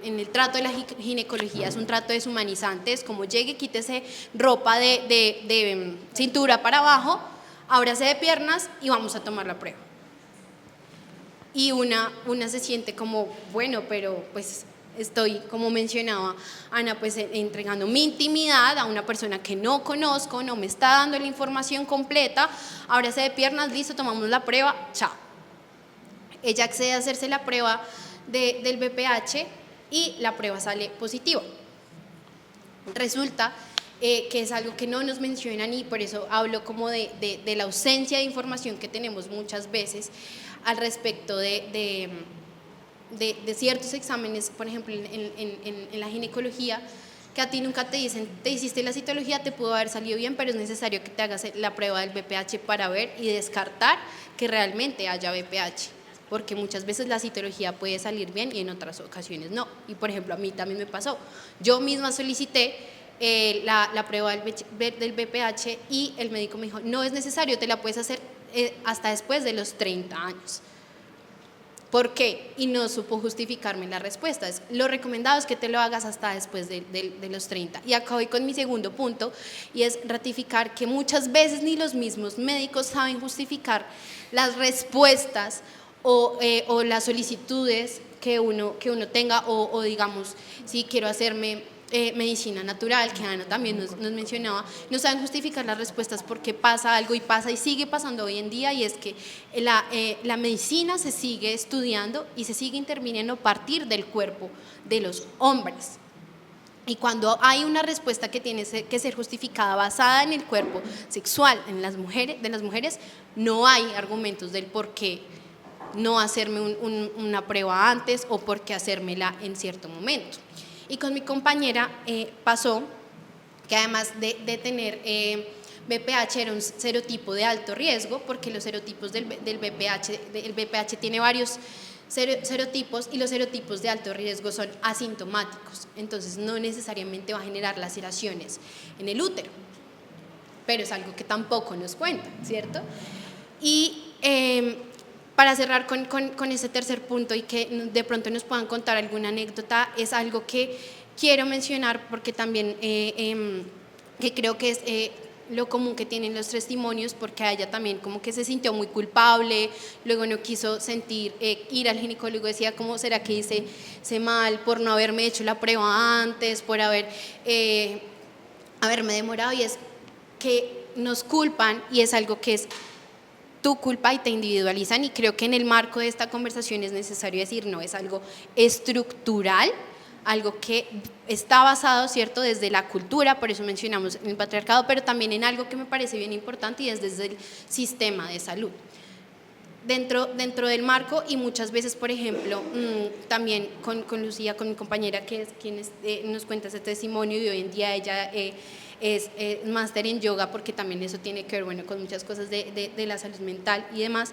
el trato de la ginecología es un trato deshumanizante, es como llegue, quítese ropa de cintura para abajo, ábrase de piernas y vamos a tomar la prueba. Y una se siente como, bueno, pero pues estoy, como mencionaba Ana, pues entregando mi intimidad a una persona que no conozco, no me está dando la información completa, ábrase de piernas, listo, tomamos la prueba, chao. Ella accede a hacerse la prueba del BPH y la prueba sale positiva. Resulta que es algo que no nos mencionan, y por eso hablo como de la ausencia de información que tenemos muchas veces al respecto de de ciertos exámenes, por ejemplo, en la ginecología, que a ti nunca te dicen, te hiciste la citología, te pudo haber salido bien, pero es necesario que te hagas la prueba del BPH para ver y descartar que realmente haya BPH, porque muchas veces la citología puede salir bien y en otras ocasiones no. Y por ejemplo, a mí también me pasó, yo misma solicité la prueba del BPH y el médico me dijo, no es necesario, te la puedes hacer hasta después de los 30 años. ¿Por qué? Y no supo justificarme la respuesta. Lo recomendado es que te lo hagas hasta después de los 30. Y acá voy con mi segundo punto, y es ratificar que muchas veces ni los mismos médicos saben justificar las respuestas o las solicitudes que uno tenga, o digamos, si quiero hacerme medicina natural, que Ana también nos mencionaba, no saben justificar las respuestas porque pasa algo y pasa y sigue pasando hoy en día, y es que la medicina se sigue estudiando y se sigue interviniendo a partir del cuerpo de los hombres. Y cuando hay una respuesta que tiene que ser justificada basada en el cuerpo sexual de las mujeres, no hay argumentos del por qué no hacerme una prueba antes o por qué hacérmela en cierto momento. Y con mi compañera pasó que además de tener BPH era un serotipo de alto riesgo, porque los serotipos del BPH tiene varios serotipos, y los serotipos de alto riesgo son asintomáticos, entonces no necesariamente va a generar laceraciones en el útero, pero es algo que tampoco nos cuentan, ¿cierto? Y para cerrar con ese tercer punto y que de pronto nos puedan contar alguna anécdota, es algo que quiero mencionar porque también que creo que es lo común que tienen los testimonios, porque a ella también como que se sintió muy culpable, luego no quiso ir al ginecólogo, decía, ¿cómo será que hice mal por no haberme hecho la prueba antes, por haberme demorado? Y es que nos culpan, y es algo que es tu culpa y te individualizan, y creo que en el marco de esta conversación es necesario decir, no, es algo estructural, algo que está basado, ¿cierto?, desde la cultura, por eso mencionamos el patriarcado, pero también en algo que me parece bien importante, y es desde el sistema de salud. Dentro del marco, y muchas veces, por ejemplo, también con Lucía, con mi compañera, que es quien nos cuenta ese testimonio, y hoy en día ella es máster en yoga, porque también eso tiene que ver, bueno, con muchas cosas de la salud mental y demás.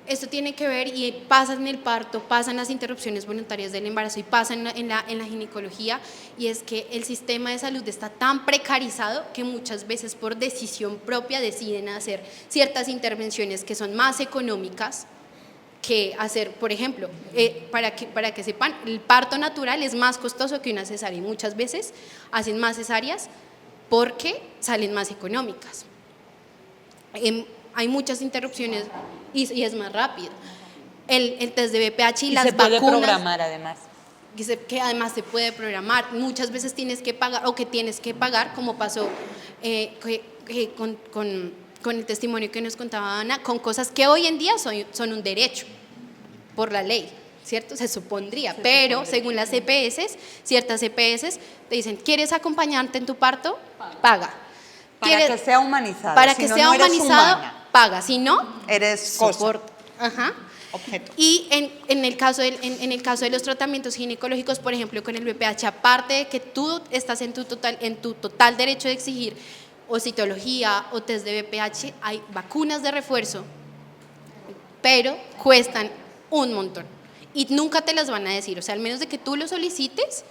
Esto tiene que ver, y pasa en el parto, pasan las interrupciones voluntarias del embarazo y pasa en la ginecología, y es que el sistema de salud está tan precarizado que muchas veces por decisión propia deciden hacer ciertas intervenciones que son más económicas que hacer, por ejemplo, para que sepan, el parto natural es más costoso que una cesárea, y muchas veces hacen más cesáreas porque salen más económicas. Hay muchas interrupciones y es más rápido. El test de BPH y las vacunas. Se puede programar además. Que además se puede programar. Muchas veces tienes que pagar, o que tienes que pagar, como pasó con el testimonio que nos contaba Ana, con cosas que hoy en día son un derecho por la ley, ¿cierto? Se supondría, pero según las EPS, ciertas EPS te dicen, ¿quieres acompañante en tu parto? Paga. Para que sea humanizado. Para que sea humanizado, paga. Si no, eres soporte. Ajá. Objeto. Y en el caso de los tratamientos ginecológicos, por ejemplo, con el BPH, aparte de que tú estás en tu total derecho de exigir o citología o test de BPH, hay vacunas de refuerzo, pero cuestan un montón y nunca te las van a decir, o sea, al menos de que tú lo solicites,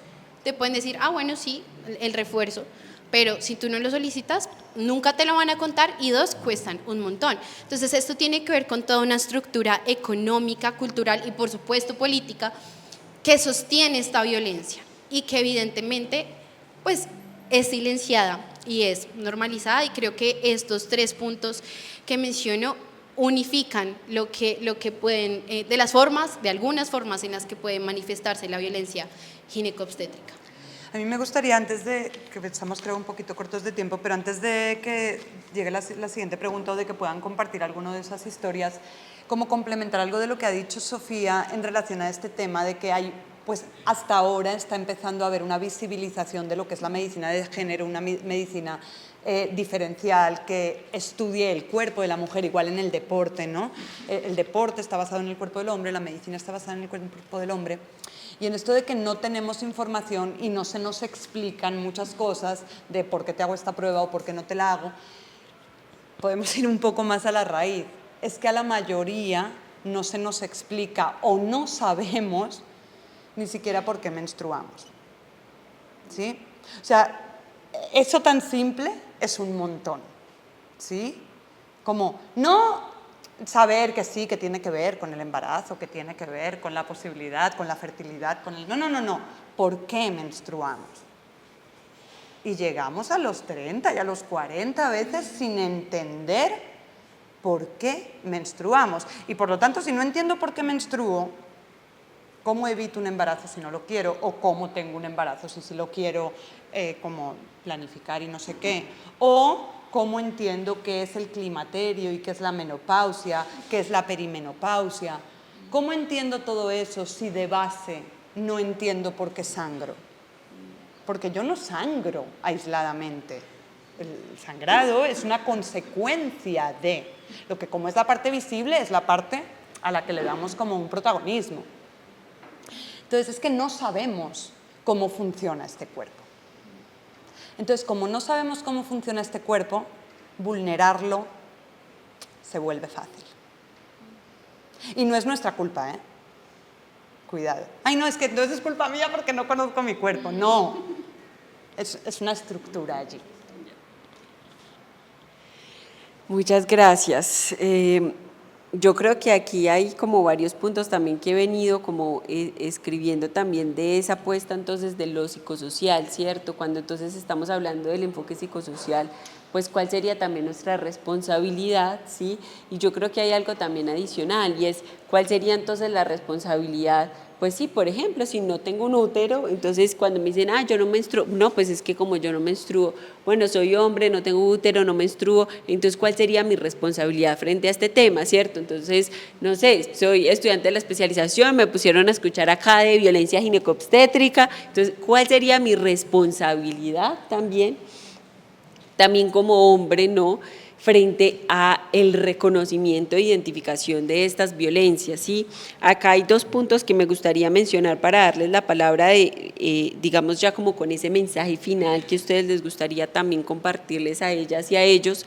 te pueden decir, bueno, sí, el refuerzo, pero si tú no lo solicitas, nunca te lo van a contar, y dos, cuestan un montón. Entonces esto tiene que ver con toda una estructura económica, cultural y por supuesto política que sostiene esta violencia y que evidentemente pues es silenciada y es normalizada, y creo que estos 3 puntos que menciono unifican lo que pueden, de algunas formas en las que puede manifestarse la violencia ginecobstétrica. A mí me gustaría, antes de, que estamos creo un poquito cortos de tiempo, pero antes de que llegue la siguiente pregunta o de que puedan compartir alguna de esas historias, como complementar algo de lo que ha dicho Sofía en relación a este tema de que hay pues hasta ahora está empezando a haber una visibilización de lo que es la medicina de género, una medicina diferencial que estudie el cuerpo de la mujer, igual en el deporte, ¿no? El deporte está basado en el cuerpo del hombre, la medicina está basada en el cuerpo del hombre. Y en esto de que no tenemos información y no se nos explican muchas cosas de por qué te hago esta prueba o por qué no te la hago, podemos ir un poco más a la raíz. Es que a la mayoría no se nos explica o no sabemos ni siquiera por qué menstruamos. ¿Sí? O sea, eso tan simple es un montón. ¿Sí? Como no saber que sí, que tiene que ver con el embarazo, que tiene que ver con la posibilidad, con la fertilidad, con el... No. ¿Por qué menstruamos? Y llegamos a los 30 y a los 40 veces sin entender por qué menstruamos. Y por lo tanto, si no entiendo por qué menstruo, ¿cómo evito un embarazo si no lo quiero? ¿O cómo tengo un embarazo si sí lo quiero, como planificar y no sé qué? ¿O cómo entiendo qué es el climaterio y qué es la menopausia, qué es la perimenopausia? ¿Cómo entiendo todo eso si de base no entiendo por qué sangro? Porque yo no sangro aisladamente. El sangrado es una consecuencia de lo que, como es la parte visible, es la parte a la que le damos como un protagonismo. Entonces es que no sabemos cómo funciona este cuerpo. Entonces, como no sabemos cómo funciona este cuerpo, vulnerarlo se vuelve fácil. Y no es nuestra culpa, ¿eh? Cuidado. Ay, no, es que entonces es culpa mía porque no conozco mi cuerpo. No, es una estructura allí. Muchas gracias. Yo creo que aquí hay como varios puntos también que he venido como escribiendo también de esa apuesta entonces de lo psicosocial, ¿cierto? Cuando entonces estamos hablando del enfoque psicosocial, pues cuál sería también nuestra responsabilidad, ¿sí? Y yo creo que hay algo también adicional y es cuál sería entonces la responsabilidad. Pues sí, por ejemplo, si no tengo un útero, entonces cuando me dicen, yo no menstruo, no, pues es que como yo no menstruo, bueno, soy hombre, no tengo útero, no menstruo, entonces ¿cuál sería mi responsabilidad frente a este tema, cierto? Entonces, no sé, soy estudiante de la especialización, me pusieron a escuchar acá de violencia ginecobstétrica, entonces ¿cuál sería mi responsabilidad también como hombre, ¿no?, frente a el reconocimiento e identificación de estas violencias, ¿sí? Acá hay dos puntos que me gustaría mencionar para darles la palabra digamos ya como con ese mensaje final que a ustedes les gustaría también compartirles a ellas y a ellos,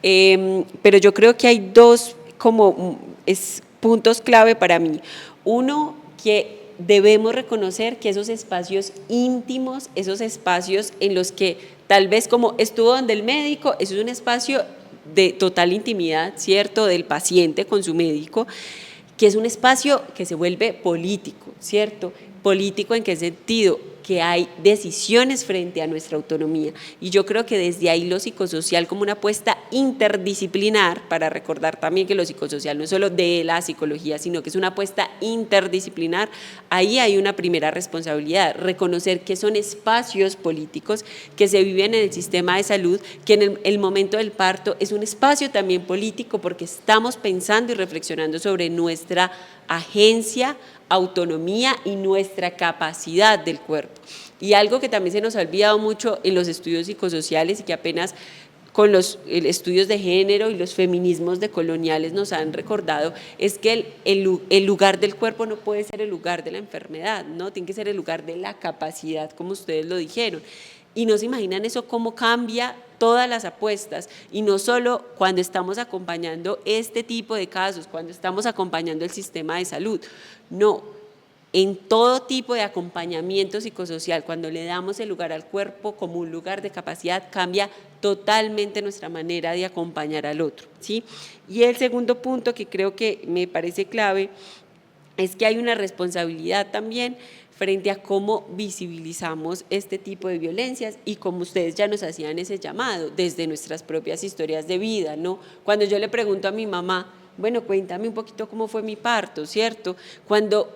pero yo creo que hay dos como puntos clave para mí. Uno, que debemos reconocer que esos espacios íntimos, esos espacios en los que tal vez como estuvo donde el médico, eso es un espacio de total intimidad, ¿cierto?, del paciente con su médico, que es un espacio que se vuelve político, ¿cierto? ¿Político en qué sentido? Que hay decisiones frente a nuestra autonomía. Y yo creo que desde ahí lo psicosocial como una apuesta interdisciplinar, para recordar también que lo psicosocial no es solo de la psicología, sino que es una apuesta interdisciplinar, ahí hay una primera responsabilidad, reconocer que son espacios políticos que se viven en el sistema de salud, que en el momento del parto es un espacio también político porque estamos pensando y reflexionando sobre nuestra agencia, autonomía y nuestra capacidad del cuerpo. Y algo que también se nos ha olvidado mucho en los estudios psicosociales y que apenas con los estudios de género y los feminismos decoloniales nos han recordado, es que el lugar del cuerpo no puede ser el lugar de la enfermedad, ¿no? Tiene que ser el lugar de la capacidad, como ustedes lo dijeron. Y no se imaginan eso cómo cambia todas las apuestas, y no solo cuando estamos acompañando este tipo de casos, cuando estamos acompañando el sistema de salud, no, en todo tipo de acompañamiento psicosocial, cuando le damos el lugar al cuerpo como un lugar de capacidad, cambia totalmente nuestra manera de acompañar al otro, ¿sí? Y el segundo punto que creo que me parece clave es que hay una responsabilidad también frente a cómo visibilizamos este tipo de violencias y como ustedes ya nos hacían ese llamado desde nuestras propias historias de vida, ¿no? Cuando yo le pregunto a mi mamá, bueno, cuéntame un poquito cómo fue mi parto, ¿cierto? Cuando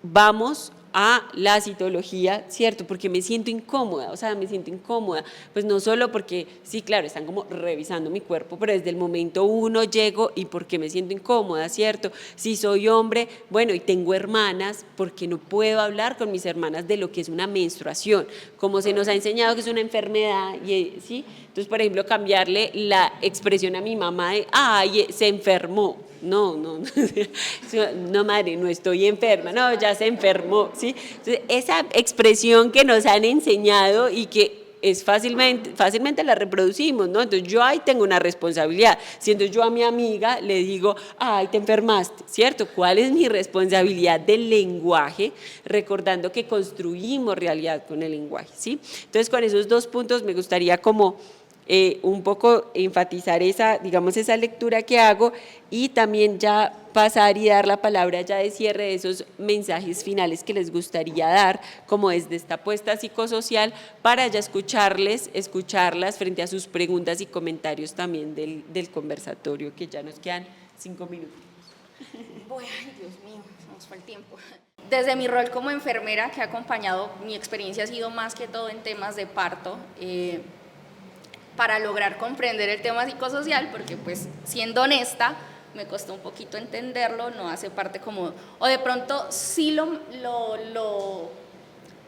vamos a la citología, ¿cierto? Porque me siento incómoda, o sea, me siento incómoda, pues no solo porque, sí, claro, están como revisando mi cuerpo, pero desde el momento uno llego y porque me siento incómoda, ¿cierto? Si soy hombre, bueno, y tengo hermanas, porque no puedo hablar con mis hermanas de lo que es una menstruación, como se nos ha enseñado que es una enfermedad, ¿sí? Entonces, por ejemplo, cambiarle la expresión a mi mamá de, ay, se enfermó. No, no, madre, no estoy enferma, no, ya se enfermó, ¿sí? Entonces, esa expresión que nos han enseñado y que es fácilmente la reproducimos, ¿no? Entonces yo ahí tengo una responsabilidad, siendo yo a mi amiga le digo, ay, te enfermaste, ¿cierto? ¿Cuál es mi responsabilidad del lenguaje? Recordando que construimos realidad con el lenguaje, ¿sí? Entonces con esos dos puntos me gustaría como un poco enfatizar digamos, esa lectura que hago y también ya pasar y dar la palabra ya de cierre de esos mensajes finales que les gustaría dar, como desde esta apuesta psicosocial, para ya escucharlas frente a sus preguntas y comentarios también del conversatorio, que ya nos quedan 5 minutos. Bueno, ay, Dios mío, se nos fue el tiempo. Desde mi rol como enfermera que ha acompañado, mi experiencia ha sido más que todo en temas de parto, para lograr comprender el tema psicosocial, porque pues siendo honesta, me costó un poquito entenderlo, no hace parte como, o de pronto sí lo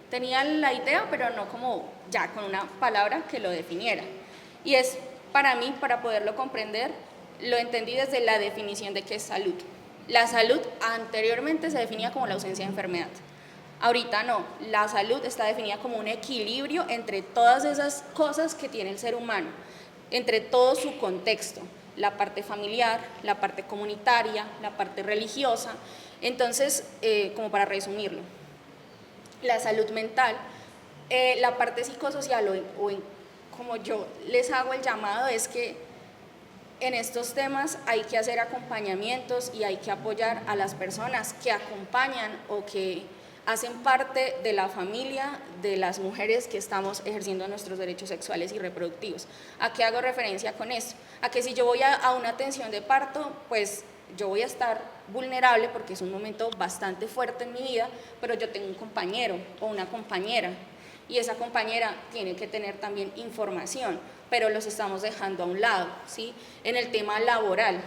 tenía la idea, pero no como ya con una palabra que lo definiera. Y es para mí, para poderlo comprender, lo entendí desde la definición de qué es salud. La salud anteriormente se definía como la ausencia de enfermedad. Ahorita no, la salud está definida como un equilibrio entre todas esas cosas que tiene el ser humano, entre todo su contexto, la parte familiar, la parte comunitaria, la parte religiosa. Entonces, como para resumirlo, la salud mental, la parte psicosocial como yo les hago el llamado es que en estos temas hay que hacer acompañamientos y hay que apoyar a las personas que acompañan o que hacen parte de la familia de las mujeres que estamos ejerciendo nuestros derechos sexuales y reproductivos. ¿A qué hago referencia con esto? A que si yo voy a una atención de parto, pues yo voy a estar vulnerable porque es un momento bastante fuerte en mi vida, pero yo tengo un compañero o una compañera y esa compañera tiene que tener también información, pero los estamos dejando a un lado, ¿sí? En el tema laboral,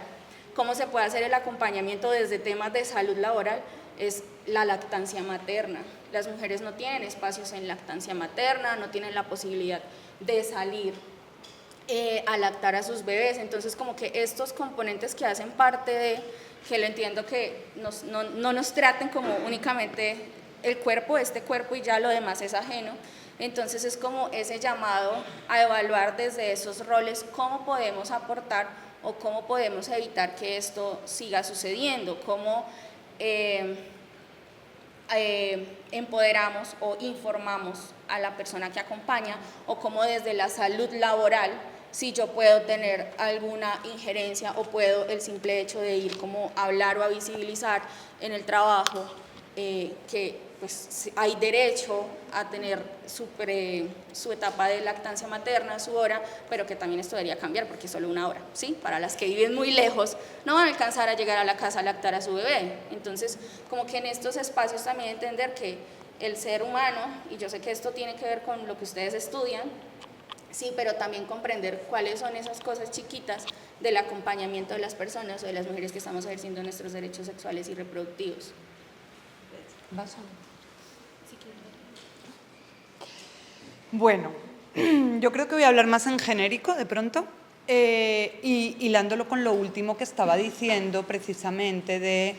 ¿cómo se puede hacer el acompañamiento desde temas de salud laboral? Es la lactancia materna. Las mujeres no tienen espacios en lactancia materna, no tienen la posibilidad de salir a lactar a sus bebés, entonces como que estos componentes que hacen parte de, que lo entiendo que no nos traten como únicamente el cuerpo, este cuerpo y ya lo demás es ajeno, entonces es como ese llamado a evaluar desde esos roles cómo podemos aportar o cómo podemos evitar que esto siga sucediendo, cómo empoderamos o informamos a la persona que acompaña o cómo desde la salud laboral, si yo puedo tener alguna injerencia o puedo el simple hecho de ir como a hablar o a visibilizar en el trabajo que pues hay derecho a tener su etapa de lactancia materna, su hora, pero que también esto debería cambiar porque es solo una hora, ¿sí? Para las que viven muy lejos no van a alcanzar a llegar a la casa a lactar a su bebé. Entonces, como que en estos espacios también entender que el ser humano, y yo sé que esto tiene que ver con lo que ustedes estudian, sí, pero también comprender cuáles son esas cosas chiquitas del acompañamiento de las personas o de las mujeres que estamos ejerciendo nuestros derechos sexuales y reproductivos. Bueno, yo creo que voy a hablar más en genérico de pronto, y hilándolo con lo último que estaba diciendo precisamente de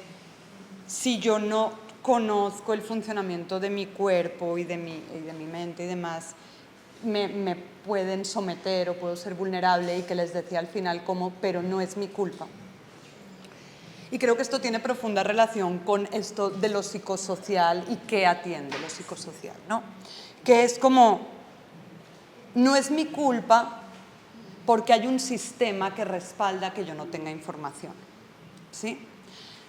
si yo no conozco el funcionamiento de mi cuerpo y de mi mente y demás, me pueden someter o puedo ser vulnerable, y que les decía al final como, pero no es mi culpa. Y creo que esto tiene profunda relación con esto de lo psicosocial y qué atiende lo psicosocial, ¿no? Que es como, no es mi culpa porque hay un sistema que respalda que yo no tenga información, ¿sí?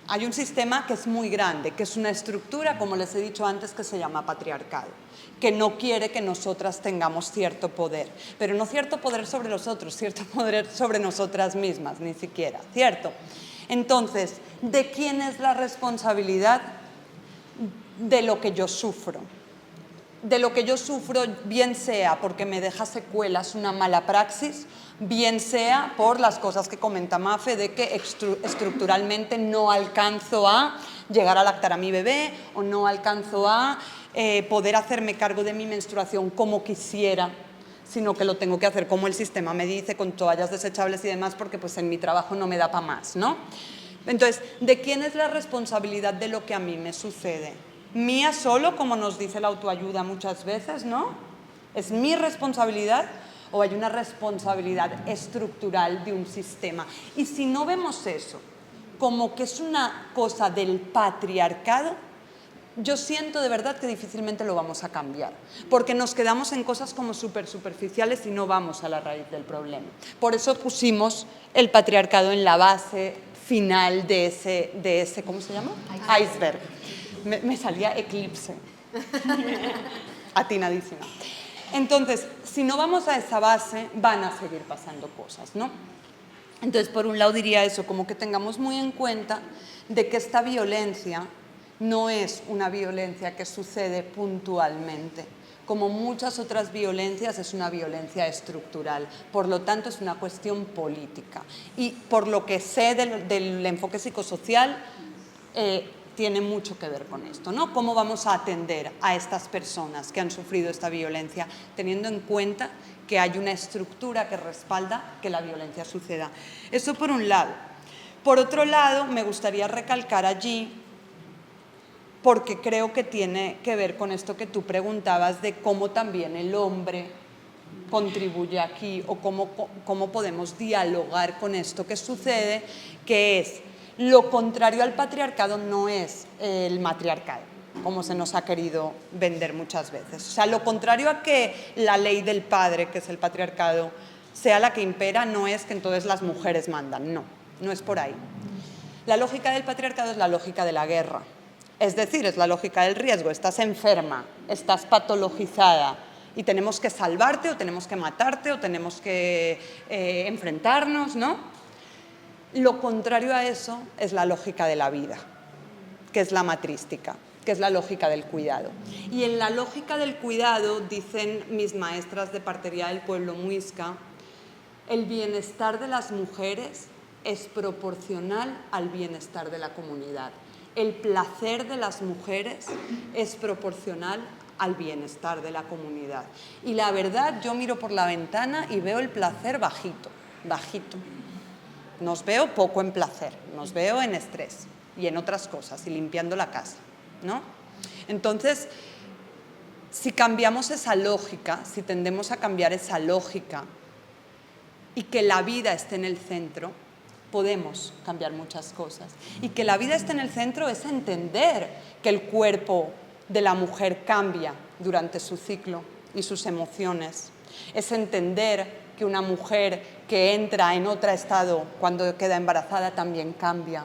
Hay un sistema que es muy grande, que es una estructura, como les he dicho antes, que se llama patriarcado, que no quiere que nosotras tengamos cierto poder, pero no cierto poder sobre los otros, cierto poder sobre nosotras mismas, ni siquiera, ¿cierto? Entonces, ¿de quién es la responsabilidad? de lo que yo sufro. De lo que yo sufro, bien sea porque me deja secuelas una mala praxis, bien sea por las cosas que comenta Mafe de que estructuralmente no alcanzo a llegar a lactar a mi bebé o no alcanzo a poder hacerme cargo de mi menstruación como quisiera, sino que lo tengo que hacer como el sistema me dice, con toallas desechables y demás, porque pues en mi trabajo no me da para más, ¿no? Entonces, ¿de quién es la responsabilidad de lo que a mí me sucede? ¿Mía solo, como nos dice la autoayuda muchas veces, no? ¿Es mi responsabilidad o hay una responsabilidad estructural de un sistema? Y si no vemos eso como que es una cosa del patriarcado, yo siento de verdad que difícilmente lo vamos a cambiar, porque nos quedamos en cosas como súper superficiales y no vamos a la raíz del problema. Por eso pusimos el patriarcado en la base final de ese ¿cómo se llama? Iceberg. Me salía eclipse. Atinadísima. Entonces, si no vamos a esa base, van a seguir pasando cosas, ¿no? Entonces, por un lado diría eso, como que tengamos muy en cuenta de que esta violencia no es una violencia que sucede puntualmente. Como muchas otras violencias, es una violencia estructural. Por lo tanto, es una cuestión política. Y por lo que sé del enfoque psicosocial, tiene mucho que ver con esto, ¿no? ¿Cómo vamos a atender a estas personas que han sufrido esta violencia, teniendo en cuenta que hay una estructura que respalda que la violencia suceda? Eso por un lado. Por otro lado, me gustaría recalcar allí, porque creo que tiene que ver con esto que tú preguntabas de cómo también el hombre contribuye aquí o cómo podemos dialogar con esto que sucede, que es lo contrario al patriarcado no es el matriarcado, como se nos ha querido vender muchas veces. O sea, lo contrario a que la ley del padre, que es el patriarcado, sea la que impera, no es que entonces las mujeres mandan, no es por ahí. La lógica del patriarcado es la lógica de la guerra. Es decir, es la lógica del riesgo. Estás enferma, estás patologizada y tenemos que salvarte o tenemos que matarte o tenemos que enfrentarnos, ¿no? Lo contrario a eso es la lógica de la vida, que es la matrística, que es la lógica del cuidado. Y en la lógica del cuidado, dicen mis maestras de partería del pueblo muisca, el bienestar de las mujeres es proporcional al bienestar de la comunidad. El placer de las mujeres es proporcional al bienestar de la comunidad. Y la verdad, yo miro por la ventana y veo el placer bajito, bajito. Nos veo poco en placer, nos veo en estrés y en otras cosas, y limpiando la casa, ¿no? Entonces, si cambiamos esa lógica, si tendemos a cambiar esa lógica y que la vida esté en el centro, podemos cambiar muchas cosas. Y que la vida esté en el centro es entender que el cuerpo de la mujer cambia durante su ciclo y sus emociones. Es entender que una mujer que entra en otro estado cuando queda embarazada también cambia.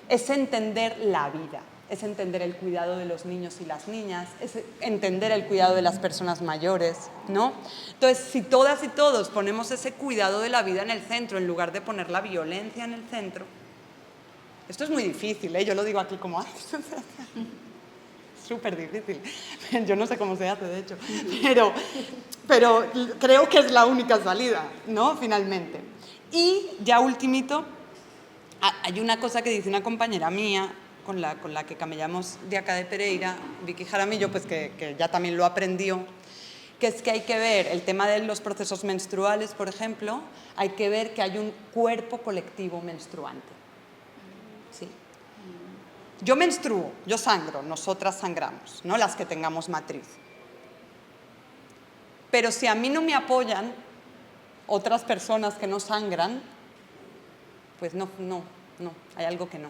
Es entender la vida, es entender el cuidado de los niños y las niñas, es entender el cuidado de las personas mayores, ¿no? Entonces, si todas y todos ponemos ese cuidado de la vida en el centro en lugar de poner la violencia en el centro, esto es muy difícil, ¿eh? Yo lo digo aquí como... súper difícil. Yo no sé cómo se hace, de hecho, pero creo que es la única salida, ¿no? Finalmente. Y ya ultimito, hay una cosa que dice una compañera mía, con la que camellamos de acá de Pereira, Vicky Jaramillo, pues que ya también lo aprendió, que es que hay que ver el tema de los procesos menstruales, por ejemplo, hay que ver que hay un cuerpo colectivo menstruante. ¿Sí? Yo menstruo, yo sangro, nosotras sangramos, ¿no? Las que tengamos matriz. Pero si a mí no me apoyan otras personas que no sangran, pues no, hay algo que no.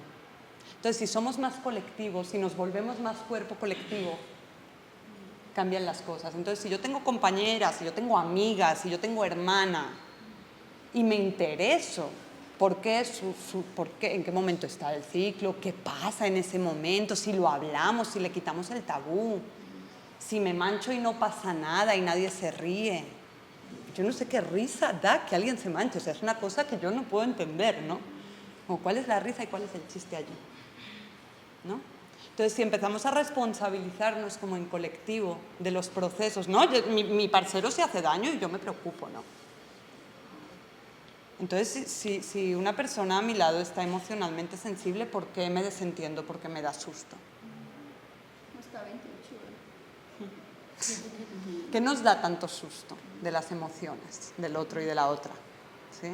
Entonces, si somos más colectivos, si nos volvemos más cuerpo colectivo, cambian las cosas. Entonces, si yo tengo compañeras, si yo tengo amigas, si yo tengo hermana y me intereso, ¿por qué, en qué momento está el ciclo? ¿Qué pasa en ese momento? Si lo hablamos, si le quitamos el tabú, si me mancho y no pasa nada y nadie se ríe. Yo no sé qué risa da que alguien se manche, o sea, es una cosa que yo no puedo entender, ¿no? Como, ¿cuál es la risa y cuál es el chiste allí? ¿No? Entonces, si empezamos a responsabilizarnos como en colectivo de los procesos, ¿no? Mi parcero se hace daño y yo me preocupo, ¿no? Entonces, si una persona a mi lado está emocionalmente sensible, ¿por qué me desentiendo? ¿Por qué me da susto? ¿Qué nos da tanto susto de las emociones del otro y de la otra? ¿Sí?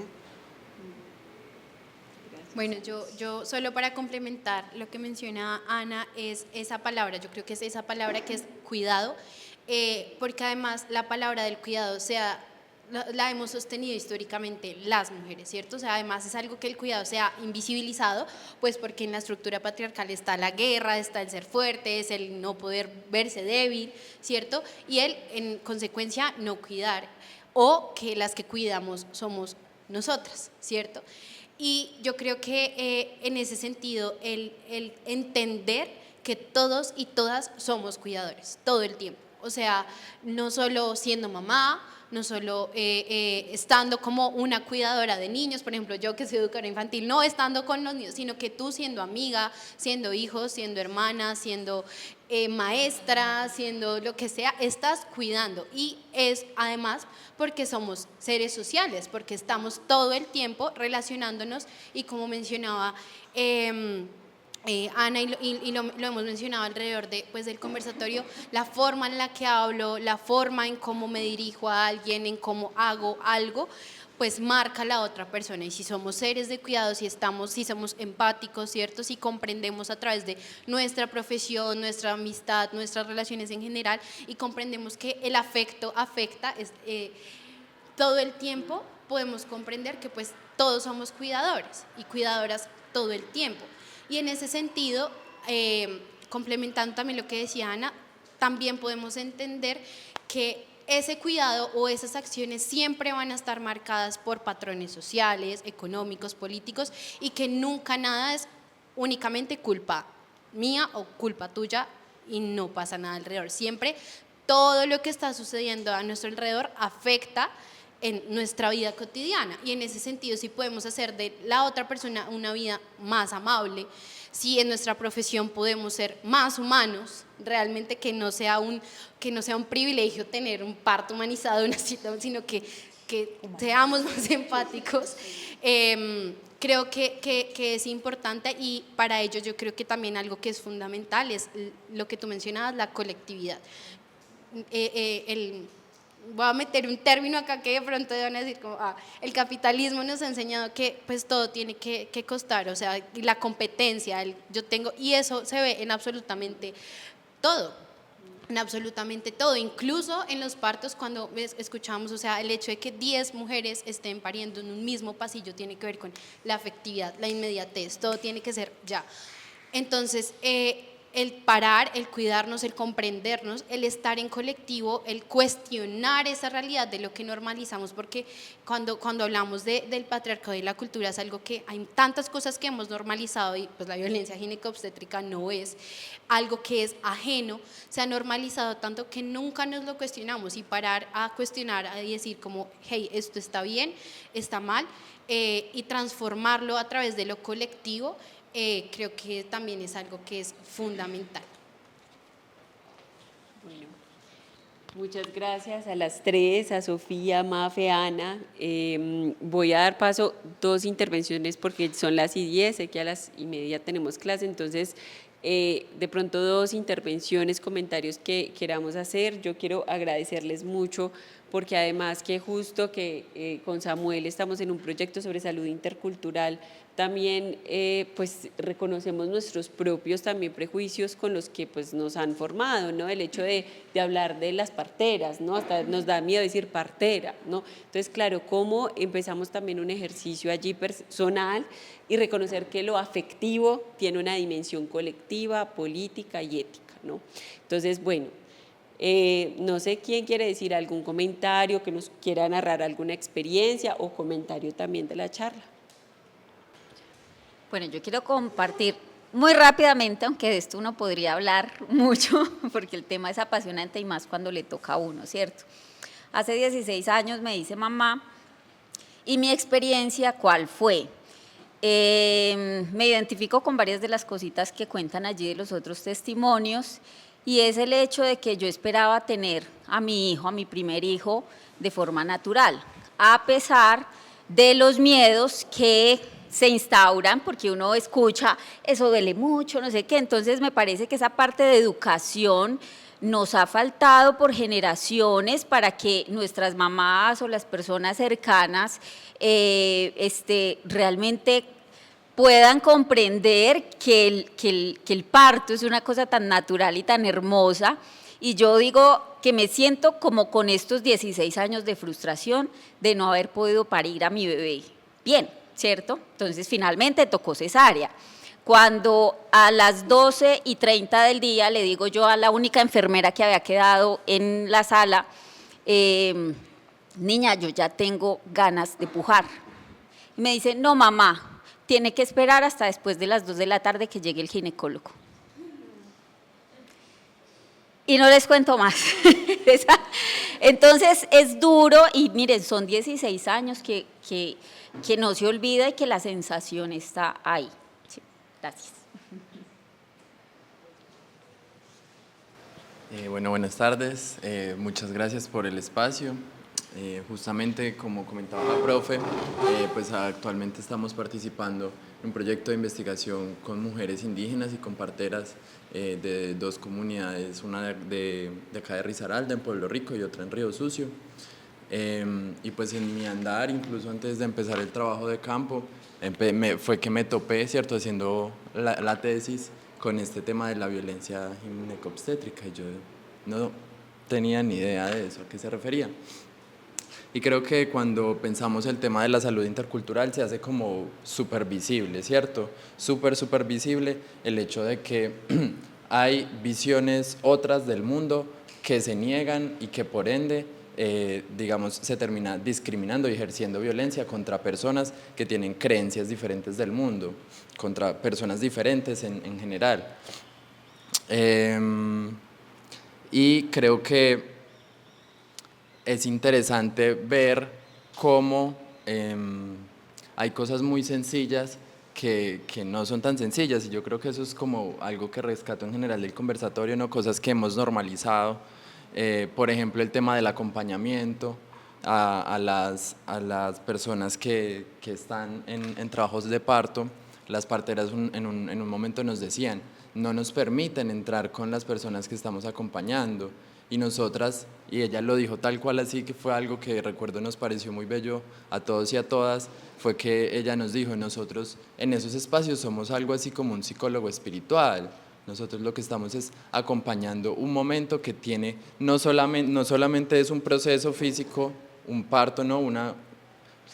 Bueno, yo solo para complementar lo que menciona Ana es esa palabra, yo creo que es esa palabra que es cuidado, porque además la palabra del cuidado la hemos sostenido históricamente las mujeres, ¿cierto? O sea, además es algo que el cuidado se ha invisibilizado, pues porque en la estructura patriarcal está la guerra, está el ser fuerte, es el no poder verse débil, ¿cierto? Y el, en consecuencia, no cuidar, o que las que cuidamos somos nosotras, ¿cierto? Y yo creo que en ese sentido, el entender que todos y todas somos cuidadores, todo el tiempo. O sea, no solo siendo mamá, no solo estando como una cuidadora de niños, por ejemplo, yo que soy educadora infantil, no estando con los niños, sino que tú siendo amiga, siendo hijo, siendo hermana, siendo maestra, siendo lo que sea, estás cuidando. Y es además porque somos seres sociales, porque estamos todo el tiempo relacionándonos y como mencionaba Ana, y lo hemos mencionado alrededor del conversatorio, la forma en la que hablo, la forma en cómo me dirijo a alguien, en cómo hago algo, pues marca a la otra persona. Y si somos seres de cuidado, si somos empáticos, ¿cierto? Si comprendemos a través de nuestra profesión, nuestra amistad, nuestras relaciones en general, y comprendemos que el afecto afecta todo el tiempo, podemos comprender que pues todos somos cuidadores y cuidadoras todo el tiempo. Y en ese sentido, complementando también lo que decía Ana, también podemos entender que ese cuidado o esas acciones siempre van a estar marcadas por patrones sociales, económicos, políticos, y que nunca nada es únicamente culpa mía o culpa tuya y no pasa nada alrededor. Siempre todo lo que está sucediendo a nuestro alrededor afecta en nuestra vida cotidiana, y en ese sentido si podemos hacer de la otra persona una vida más amable, si en nuestra profesión podemos ser más humanos, realmente que no sea un privilegio tener un parto humanizado, sino que seamos más empáticos, creo que es importante, y para ello yo creo que también algo que es fundamental es lo que tú mencionabas, la colectividad. Voy a meter un término acá que de pronto van a decir como, el capitalismo nos ha enseñado que pues todo tiene que costar, o sea, la competencia, y eso se ve en absolutamente todo, incluso en los partos cuando escuchamos, o sea, el hecho de que 10 mujeres estén pariendo en un mismo pasillo tiene que ver con la afectividad, la inmediatez, todo tiene que ser ya. Entonces, el parar, el cuidarnos, el comprendernos, el estar en colectivo, el cuestionar esa realidad de lo que normalizamos, porque cuando hablamos del patriarcado y la cultura es algo que hay tantas cosas que hemos normalizado, y pues la violencia ginecobstétrica no es algo que es ajeno, se ha normalizado tanto que nunca nos lo cuestionamos, y parar a cuestionar y decir como, hey, esto está bien, está mal, y transformarlo a través de lo colectivo, creo que también es algo que es fundamental. Bueno, muchas gracias a las tres, a Sofía, Mafe, Ana. Voy a dar paso 2 intervenciones porque son las 10, sé que a las 1:30 tenemos clase, entonces de pronto 2 intervenciones, comentarios que queramos hacer. Yo quiero agradecerles mucho porque además que justo que con Samuel estamos en un proyecto sobre salud intercultural, también pues reconocemos nuestros propios también prejuicios con los que pues nos han formado, ¿no? El hecho de hablar de las parteras, ¿no? Hasta nos da miedo decir partera, ¿no? Entonces, claro, cómo empezamos también un ejercicio allí personal y reconocer que lo afectivo tiene una dimensión colectiva, política y ética, ¿no? Entonces, bueno, no sé quién quiere decir algún comentario, que nos quiera narrar alguna experiencia o comentario también de la charla. Bueno, yo quiero compartir muy rápidamente, aunque de esto uno podría hablar mucho, porque el tema es apasionante y más cuando le toca a uno, ¿cierto? Hace 16 años me dice mamá, ¿y mi experiencia cuál fue? Me identifico con varias de las cositas que cuentan allí de los otros testimonios, y es el hecho de que yo esperaba tener a mi hijo, a mi primer hijo, de forma natural, a pesar de los miedos que se instauran, porque uno escucha, eso duele mucho, no sé qué. Entonces me parece que esa parte de educación nos ha faltado por generaciones para que nuestras mamás o las personas cercanas realmente puedan comprender que el parto es una cosa tan natural y tan hermosa. Y yo digo que me siento como con estos 16 años de frustración de no haber podido parir a mi bebé bien, ¿cierto? Entonces finalmente tocó cesárea. Cuando a las 12:30 del día le digo yo a la única enfermera que había quedado en la sala, niña, yo ya tengo ganas de pujar. Y me dice, no mamá, tiene que esperar hasta después de las 2 de la tarde que llegue el ginecólogo. Y no les cuento más. Entonces es duro, y miren, son 16 años que no se olvida y que la sensación está ahí. Sí, gracias. Bueno, buenas tardes. Muchas gracias por el espacio. Justamente como comentaba la profe, pues actualmente estamos participando en un proyecto de investigación con mujeres indígenas y con parteras de dos comunidades, una de acá de Risaralda, en Pueblo Rico, y otra en Río Sucio. Y pues en mi andar, incluso antes de empezar el trabajo de campo, fue que me topé, ¿cierto?, haciendo la tesis con este tema de la violencia ginecobstétrica, y yo no tenía ni idea de eso, a qué se refería. Y creo que cuando pensamos el tema de la salud intercultural se hace como súper visible, ¿cierto? Súper visible el hecho de que hay visiones otras del mundo que se niegan y que por ende, digamos, se termina discriminando y ejerciendo violencia contra personas que tienen creencias diferentes del mundo, contra personas diferentes en general. Y creo que es interesante ver cómo hay cosas muy sencillas que no son tan sencillas, y yo creo que eso es como algo que rescato en general del conversatorio, ¿no? Cosas que hemos normalizado, por ejemplo, el tema del acompañamiento a las personas que están en trabajos de parto. Las parteras en un momento nos decían, no nos permiten entrar con las personas que estamos acompañando. Y nosotras, y ella lo dijo tal cual así, que fue algo que recuerdo nos pareció muy bello a todos y a todas, fue que ella nos dijo, nosotros en esos espacios somos algo así como un psicólogo espiritual. Nosotros lo que estamos es acompañando un momento que tiene, no solamente es un proceso físico, un parto, no,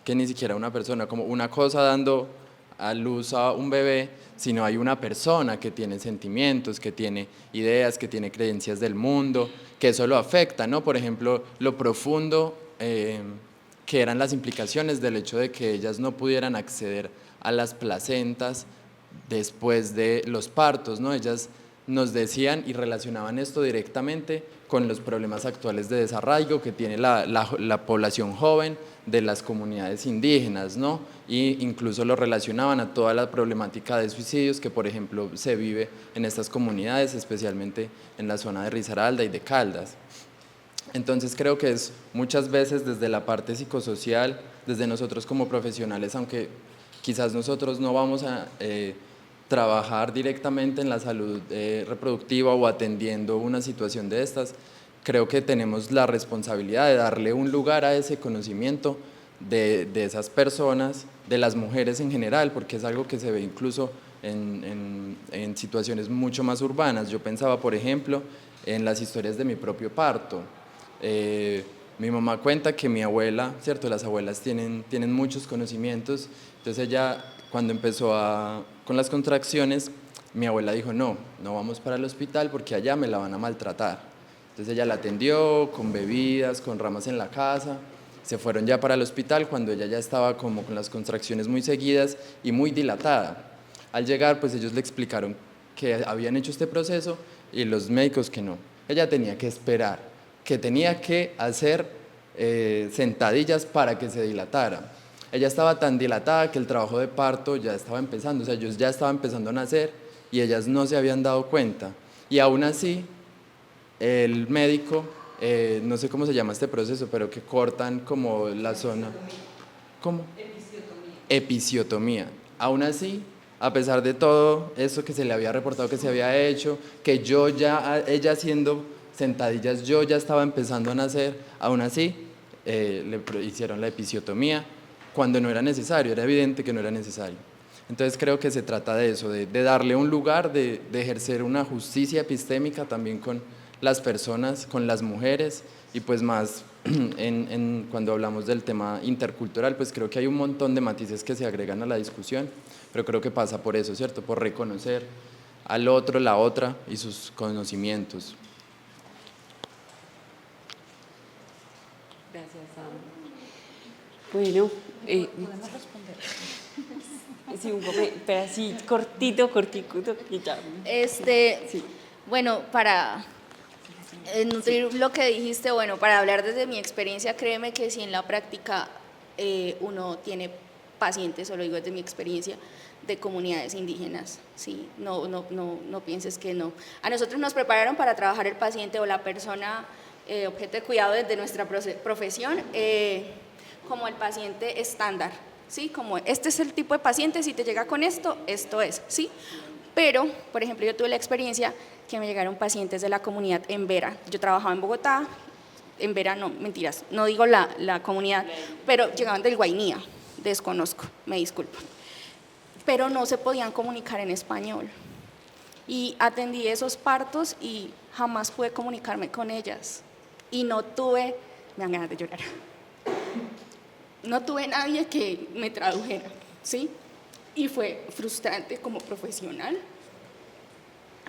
que ni siquiera una persona, como una cosa dando a luz a un bebé, sino hay una persona que tiene sentimientos, que tiene ideas, que tiene creencias del mundo, que eso lo afecta, ¿no? Por ejemplo, lo profundo que eran las implicaciones del hecho de que ellas no pudieran acceder a las placentas después de los partos, ¿no? Ellas nos decían y relacionaban esto directamente con los problemas actuales de desarraigo que tiene la población joven de las comunidades indígenas, ¿no? Y incluso lo relacionaban a toda la problemática de suicidios que, por ejemplo, se vive en estas comunidades, especialmente en la zona de Risaralda y de Caldas. Entonces creo que es muchas veces desde la parte psicosocial, desde nosotros como profesionales, aunque quizás nosotros no vamos a trabajar directamente en la salud reproductiva o atendiendo una situación de estas, creo que tenemos la responsabilidad de darle un lugar a ese conocimiento de esas personas, de las mujeres en general, porque es algo que se ve incluso en situaciones mucho más urbanas. Yo pensaba, por ejemplo, en las historias de mi propio parto. Mi mamá cuenta que mi abuela, ¿cierto? Las abuelas tienen muchos conocimientos, entonces ella cuando empezó con las contracciones, mi abuela dijo, no vamos para el hospital porque allá me la van a maltratar. Entonces ella la atendió con bebidas, con ramas en la casa, se fueron ya para el hospital cuando ella ya estaba como con las contracciones muy seguidas y muy dilatada. Al llegar, pues ellos le explicaron que habían hecho este proceso y los médicos que no. Ella tenía que esperar, que tenía que hacer sentadillas para que se dilatara. ella estaba tan dilatada que el trabajo de parto ya estaba empezando, o sea, ellos ya estaban empezando a nacer y ellas no se habían dado cuenta. Y aún así, el médico, no sé cómo se llama este proceso, pero que cortan como la zona. ¿Cómo? Episiotomía. Aún así, a pesar de todo eso que se le había reportado que se había hecho, que ella haciendo sentadillas, yo ya estaba empezando a nacer, aún así le hicieron la episiotomía cuando no era necesario, era evidente que no era necesario. Entonces creo que se trata de eso, de darle un lugar, de ejercer una justicia epistémica también con las personas, con las mujeres, y pues más cuando hablamos del tema intercultural, pues creo que hay un montón de matices que se agregan a la discusión, pero creo que pasa por eso, ¿cierto? Por reconocer al otro, la otra y sus conocimientos. Gracias, Sam. Bueno, ¿podemos responder? Sí, un poco, pero así cortito, y ya. Sí. Bueno, para nutrir lo que dijiste, bueno, para hablar desde mi experiencia, créeme que si en la práctica uno tiene pacientes, o lo digo desde mi experiencia, de comunidades indígenas, ¿sí? No pienses que no. A nosotros nos prepararon para trabajar el paciente o la persona objeto de cuidado desde nuestra profesión como el paciente estándar, ¿sí? Como este es el tipo de paciente, si te llega con esto, esto es, ¿sí? Pero, por ejemplo, yo tuve la experiencia que me llegaron pacientes de la comunidad en Vera. Yo trabajaba en Bogotá, en Vera no, mentiras, no digo la comunidad, pero llegaban del Guainía, desconozco, me disculpo. Pero no se podían comunicar en español. Y atendí esos partos y jamás pude comunicarme con ellas. Y no tuve, me dan ganas de llorar, no tuve nadie que me tradujera, ¿sí? Y fue frustrante como profesional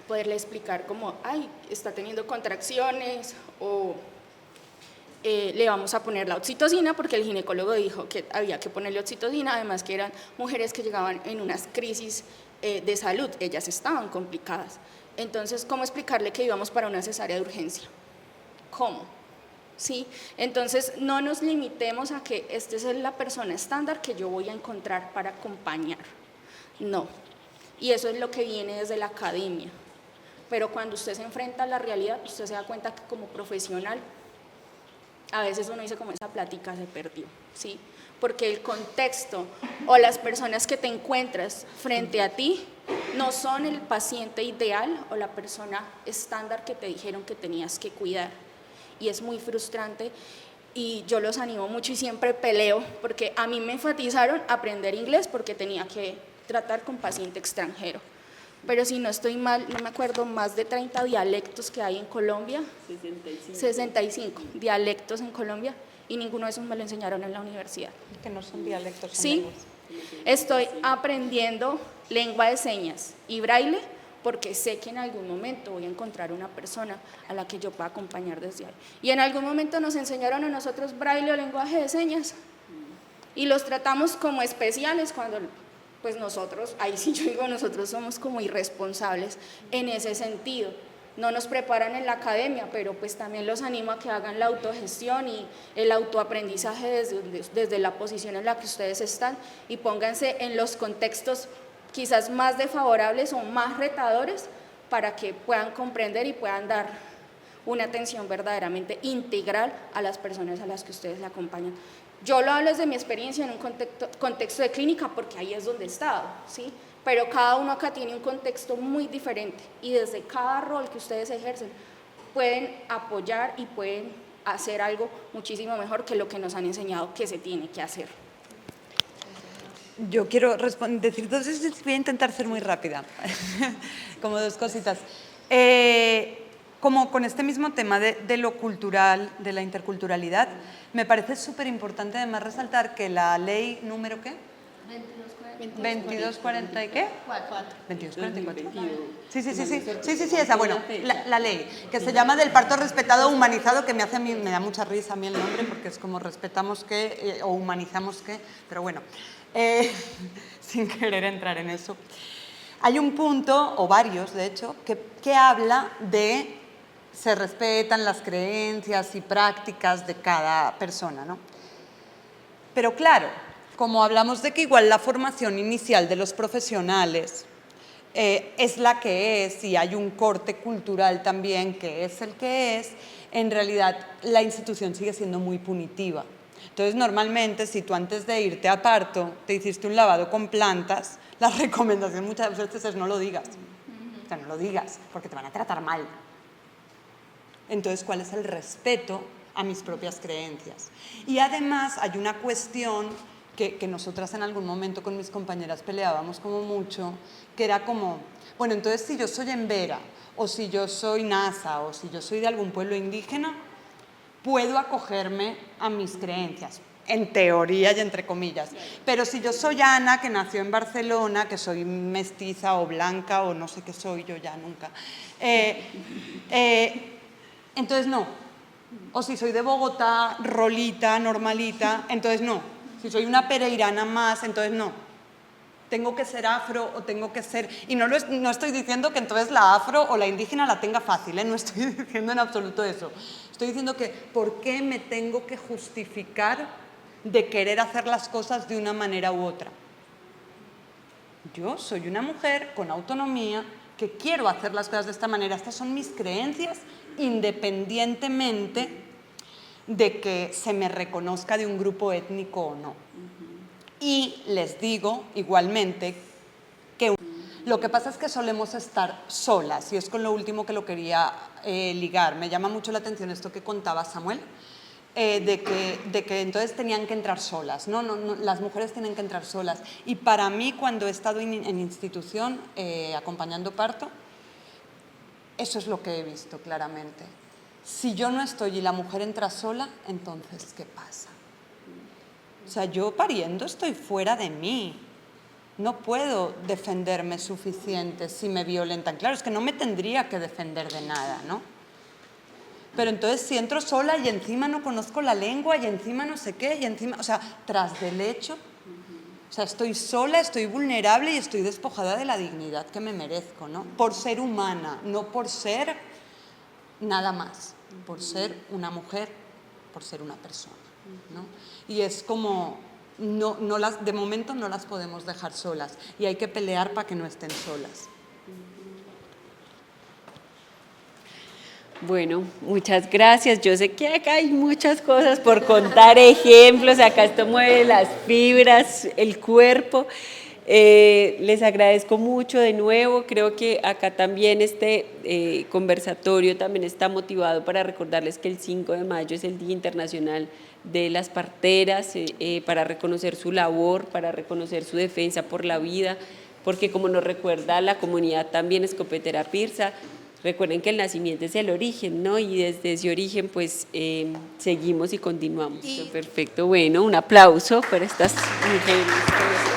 poderle explicar como, ay, está teniendo contracciones o le vamos a poner la oxitocina porque el ginecólogo dijo que había que ponerle oxitocina, además que eran mujeres que llegaban en unas crisis de salud, ellas estaban complicadas. Entonces, ¿cómo explicarle que íbamos para una cesárea de urgencia? ¿Cómo? ¿Sí? Entonces, no nos limitemos a que esta es la persona estándar que yo voy a encontrar para acompañar. No. Y eso es lo que viene desde la academia. Pero cuando usted se enfrenta a la realidad, usted se da cuenta que como profesional, a veces uno dice como esa plática se perdió, ¿sí? Porque el contexto o las personas que te encuentras frente a ti no son el paciente ideal o la persona estándar que te dijeron que tenías que cuidar. Y es muy frustrante y yo los animo mucho y siempre peleo porque a mí me enfatizaron aprender inglés porque tenía que tratar con paciente extranjero. Pero si no estoy mal, no me acuerdo, más de 30 dialectos que hay en Colombia. 65 dialectos en Colombia y ninguno de esos me lo enseñaron en la universidad. Que no son dialectos, son sí, lenguas. Estoy aprendiendo lengua de señas y braille porque sé que en algún momento voy a encontrar una persona a la que yo pueda acompañar desde ahí. Y en algún momento nos enseñaron a nosotros braille o lenguaje de señas y los tratamos como especiales cuando pues nosotros, ahí sí yo digo, nosotros somos como irresponsables en ese sentido. No nos preparan en la academia, pero pues también los animo a que hagan la autogestión y el autoaprendizaje desde la posición en la que ustedes están y pónganse en los contextos quizás más desfavorables o más retadores para que puedan comprender y puedan dar una atención verdaderamente integral a las personas a las que ustedes le acompañan. Yo lo hablo desde mi experiencia en un contexto de clínica porque ahí es donde he estado, ¿sí? Pero cada uno acá tiene un contexto muy diferente y desde cada rol que ustedes ejercen pueden apoyar y pueden hacer algo muchísimo mejor que lo que nos han enseñado que se tiene que hacer. Yo quiero decir dos veces, voy a intentar ser muy rápida, como dos cositas. Como con este mismo tema de lo cultural, de la interculturalidad, me parece súper importante además resaltar que la ley número ¿qué? 2240 y qué? 2244. Sí, esa, bueno, la ley, que se llama del parto respetado o humanizado, que me da mucha risa a mí el nombre, porque es como respetamos qué o humanizamos qué, pero bueno, sin querer entrar en eso. Hay un punto, o varios de hecho, que habla de se respetan las creencias y prácticas de cada persona, ¿no? Pero claro, como hablamos de que igual la formación inicial de los profesionales es la que es y hay un corte cultural también que es el que es, en realidad la institución sigue siendo muy punitiva. Entonces, normalmente, si tú antes de irte a parto te hiciste un lavado con plantas, la recomendación muchas veces es no lo digas. O sea, no lo digas, porque te van a tratar mal. Entonces, ¿cuál es el respeto a mis propias creencias? Y además hay una cuestión que nosotras en algún momento con mis compañeras peleábamos como mucho, que era como, bueno, entonces si yo soy embera, o si yo soy nasa, o si yo soy de algún pueblo indígena, puedo acogerme a mis creencias, en teoría y entre comillas. Pero si yo soy Ana, que nació en Barcelona, que soy mestiza o blanca, o no sé qué soy yo ya nunca, entonces no. O si soy de Bogotá, rolita, normalita, entonces no. Si soy una pereirana más, entonces no. Tengo que ser afro o tengo que ser... Y no estoy diciendo que entonces la afro o la indígena la tenga fácil, ¿eh? No estoy diciendo en absoluto eso. Estoy diciendo que ¿por qué me tengo que justificar de querer hacer las cosas de una manera u otra? Yo soy una mujer con autonomía que quiero hacer las cosas de esta manera. Estas son mis creencias independientemente de que se me reconozca de un grupo étnico o no. Y les digo igualmente que lo que pasa es que solemos estar solas, y es con lo último que lo quería ligar. Me llama mucho la atención esto que contaba Samuel, de que entonces tenían que entrar solas. No, las mujeres tienen que entrar solas. Y para mí, cuando he estado en institución acompañando parto, eso es lo que he visto claramente. Si yo no estoy y la mujer entra sola, entonces, ¿qué pasa? O sea, yo pariendo estoy fuera de mí. No puedo defenderme suficiente si me violentan. Claro, es que no me tendría que defender de nada, ¿no? Pero entonces si entro sola y encima no conozco la lengua y encima no sé qué, y encima, o sea, tras del hecho, o sea, estoy sola, estoy vulnerable y estoy despojada de la dignidad que me merezco, ¿no? Por ser humana, no por ser nada más, por ser una mujer, por ser una persona, ¿no? Y es como, de momento no las podemos dejar solas y hay que pelear para que no estén solas. Bueno, muchas gracias. Yo sé que acá hay muchas cosas por contar, ejemplos, acá esto mueve las fibras, el cuerpo. Les agradezco mucho de nuevo. Creo que acá también este conversatorio también está motivado para recordarles que el 5 de mayo es el Día Internacional de las Parteras, para reconocer su labor, para reconocer su defensa por la vida, porque como nos recuerda la comunidad también escopetera Pirsa, recuerden que el nacimiento es el origen, ¿no? Y desde ese origen, pues, seguimos y continuamos. Perfecto, bueno, un aplauso para estas mujeres.